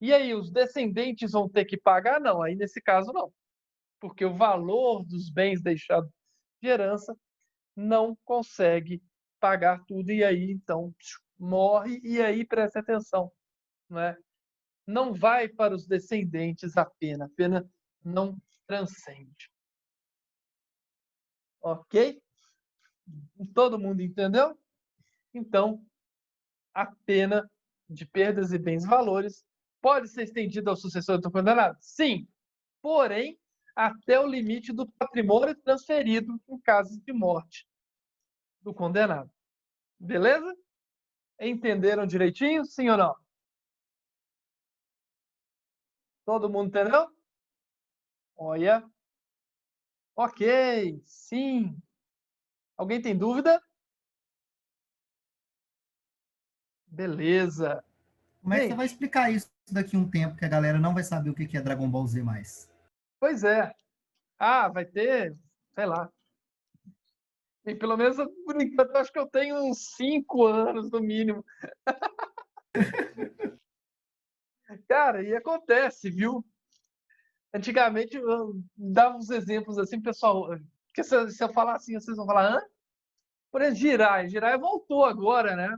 E aí, os descendentes vão ter que pagar? Não, aí nesse caso não. Porque o valor dos bens deixados de herança não consegue pagar tudo e aí, então, morre e aí, preste atenção, né? Não vai para os descendentes a pena não transcende. Ok? Todo mundo entendeu? Então, a pena de perdas e bens e valores pode ser estendida ao sucessor do condenado? Sim, porém, até o limite do patrimônio transferido em caso de morte do condenado. Beleza? Entenderam direitinho? Sim ou não? Todo mundo entendeu? Olha. Ok, sim. Alguém tem dúvida? Beleza. Como é que você Gente, vai explicar isso daqui a um tempo que a galera não vai saber o que é Dragon Ball Z mais? pois é. Vai ter, sei lá. E pelo menos, por enquanto, acho que eu tenho uns 5 anos, no mínimo. Cara, e acontece, viu? Antigamente, eu dava uns exemplos assim, pessoal. Porque se eu falar assim, vocês vão falar, hã? Por exemplo, Jiraiya. Jiraiya voltou agora, né?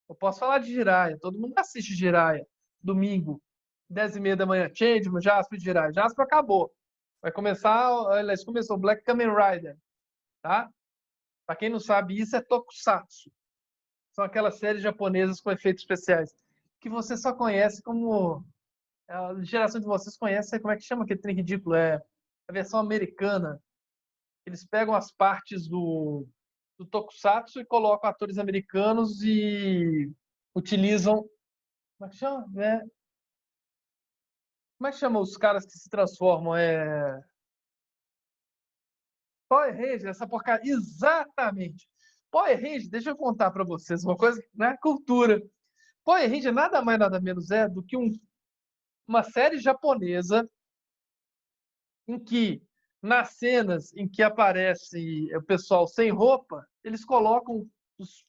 Eu posso falar de Jiraiya. Todo mundo assiste Jiraiya. Domingo, 10h30 da manhã. Changeman, Jasper e Jiraiya. Jasper acabou. Vai começar, aliás, começou Black Kamen Rider, tá? Pra quem não sabe, isso é Tokusatsu. São aquelas séries japonesas com efeitos especiais. Que você só conhece como... A geração de vocês conhece, como é que chama aquele trem ridículo? É a versão americana. Eles pegam as partes do Tokusatsu e colocam atores americanos e utilizam... Como é que chama? Como é que chama os caras que se transformam? Power Ranger, essa porcaria. Exatamente. Power Ranger, deixa eu contar para vocês uma coisa, né? Cultura. Power Ranger nada mais, nada menos é do que uma série japonesa em que, nas cenas em que aparece o pessoal sem roupa, eles colocam os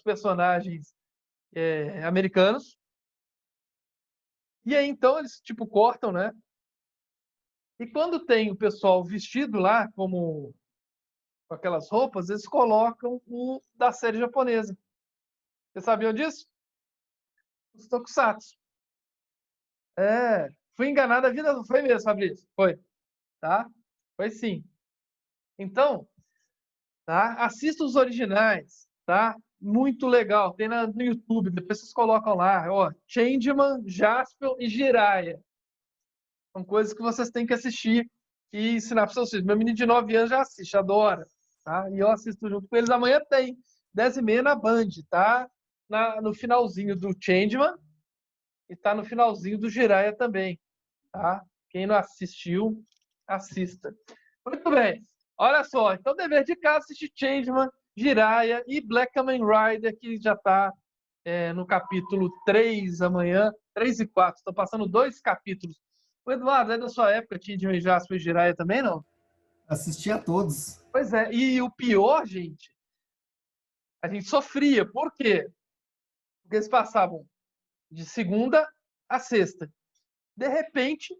personagens americanos. E aí, então, eles, tipo, cortam, né? E quando tem o pessoal vestido lá, como com aquelas roupas, eles colocam o da série japonesa. Vocês sabiam disso? Os tokusatsu. Fui enganado a vida, não foi mesmo, Fabrício? Foi, tá? Foi sim. Então, tá? Assista os originais, tá? Muito legal. Tem no YouTube, depois vocês colocam lá, ó, Changeman, Jaspion e Jiraiya. São coisas que vocês têm que assistir e ensinar para seus filhos. Meu menino de 9 anos já assiste, adora, tá? E eu assisto junto com eles. Amanhã tem, 10h30 na Band, tá? No finalzinho do Changeman e tá no finalzinho do Jiraiya também, tá? Quem não assistiu, assista. Muito bem. Olha só, então dever de casa assistir Changeman, Jiraiya e Black Kamen Rider, que já está no capítulo 3 amanhã, 3 e 4. Estou passando 2 capítulos. O Eduardo, é da sua época, Changeman, Jasper e Jiraiya também, não? Assisti a todos. Pois é, e o pior, gente, a gente sofria. Por quê? Porque eles passavam de segunda a sexta. De repente,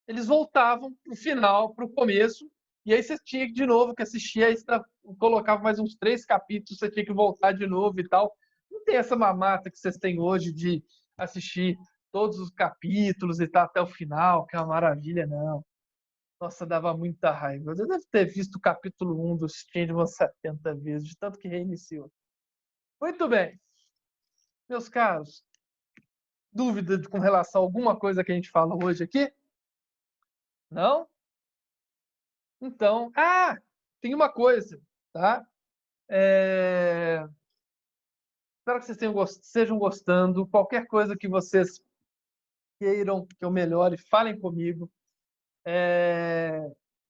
eles voltavam pro final, pro começo, e aí você tinha de novo que assistir, aí você colocava mais uns 3 capítulos, você tinha que voltar de novo e tal. Não tem essa mamata que vocês têm hoje de assistir todos os capítulos e tal até o final, que é uma maravilha, não. Nossa, dava muita raiva. Eu devo ter visto o capítulo 1 do Changeman 70 vezes, de tanto que reiniciou. Muito bem. Meus caros, dúvida com relação a alguma coisa que a gente fala hoje aqui? Não? Então, tem uma coisa, tá? Espero que vocês estejam gostando. Qualquer coisa que vocês queiram que eu melhore, falem comigo.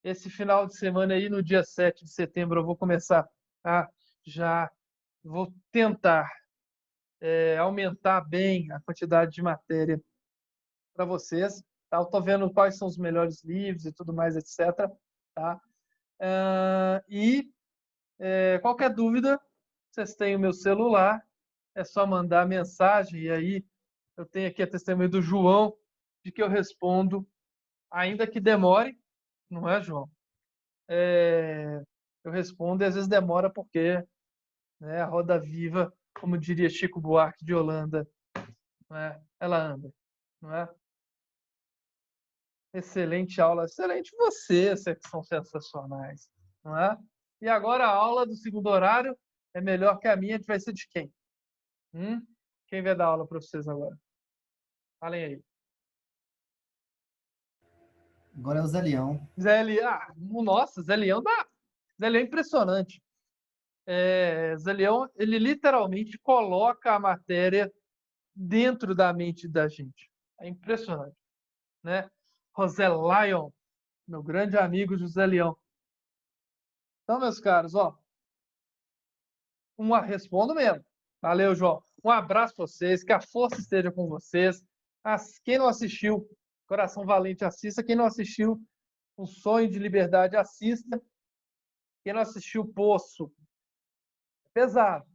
Esse final de semana aí, no dia 7 de setembro, eu vou começar já vou tentar aumentar bem a quantidade de matéria para vocês. Tá? Eu estou vendo quais são os melhores livros e tudo mais, etc. Tá? Qualquer dúvida, vocês têm o meu celular, é só mandar mensagem, e aí eu tenho aqui a testemunha do João, de que eu respondo, ainda que demore, não é, João? Eu respondo e às vezes demora porque, né, a roda viva, como diria Chico Buarque de Holanda, né, ela anda, não é? Excelente aula, excelente vocês, que são sensacionais, não é? E agora a aula do segundo horário é melhor que a minha, vai ser de quem? Quem vai dar aula para vocês agora? Falem aí. Agora é o Zé Leão. Zé Leão, nossa, Zé Leão Zé Leão é impressionante. Zé Leão, ele literalmente coloca a matéria dentro da mente da gente. É impressionante, né? José Lion, meu grande amigo José Leão. Então, meus caros, respondo mesmo. Valeu, João. Um abraço para vocês, que a força esteja com vocês. Quem não assistiu, Coração Valente, assista. Quem não assistiu, Um Sonho de Liberdade, assista. Quem não assistiu, Poço, é pesado.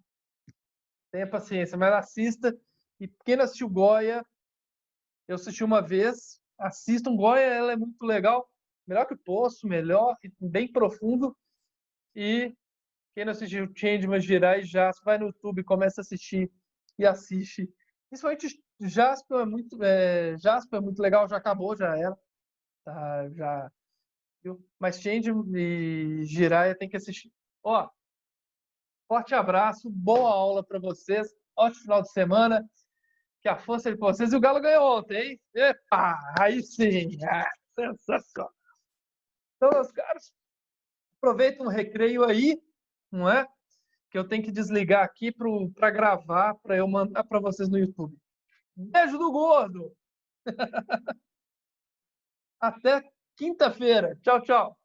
Tenha paciência, mas assista. E quem não assistiu Goya, eu assisti uma vez, assistam. Goya, ela é muito legal. Melhor que o Poço, melhor, bem profundo. E quem não assistiu Changeman, Jiraiya e Jasper, vai no YouTube, começa a assistir e assiste. Principalmente Jasper é muito legal, já acabou, já era. Tá, já. Mas Changeman e Jiraiya tem que assistir. Forte abraço, boa aula para vocês, ótimo final de semana, que a força é de vocês. E o Galo ganhou ontem, hein? Epa, aí sim, sensacional. Então, meus caros, aproveitem um recreio aí, não é? Que eu tenho que desligar aqui para gravar, para eu mandar para vocês no YouTube. Beijo do gordo! Até quinta-feira. Tchau, tchau.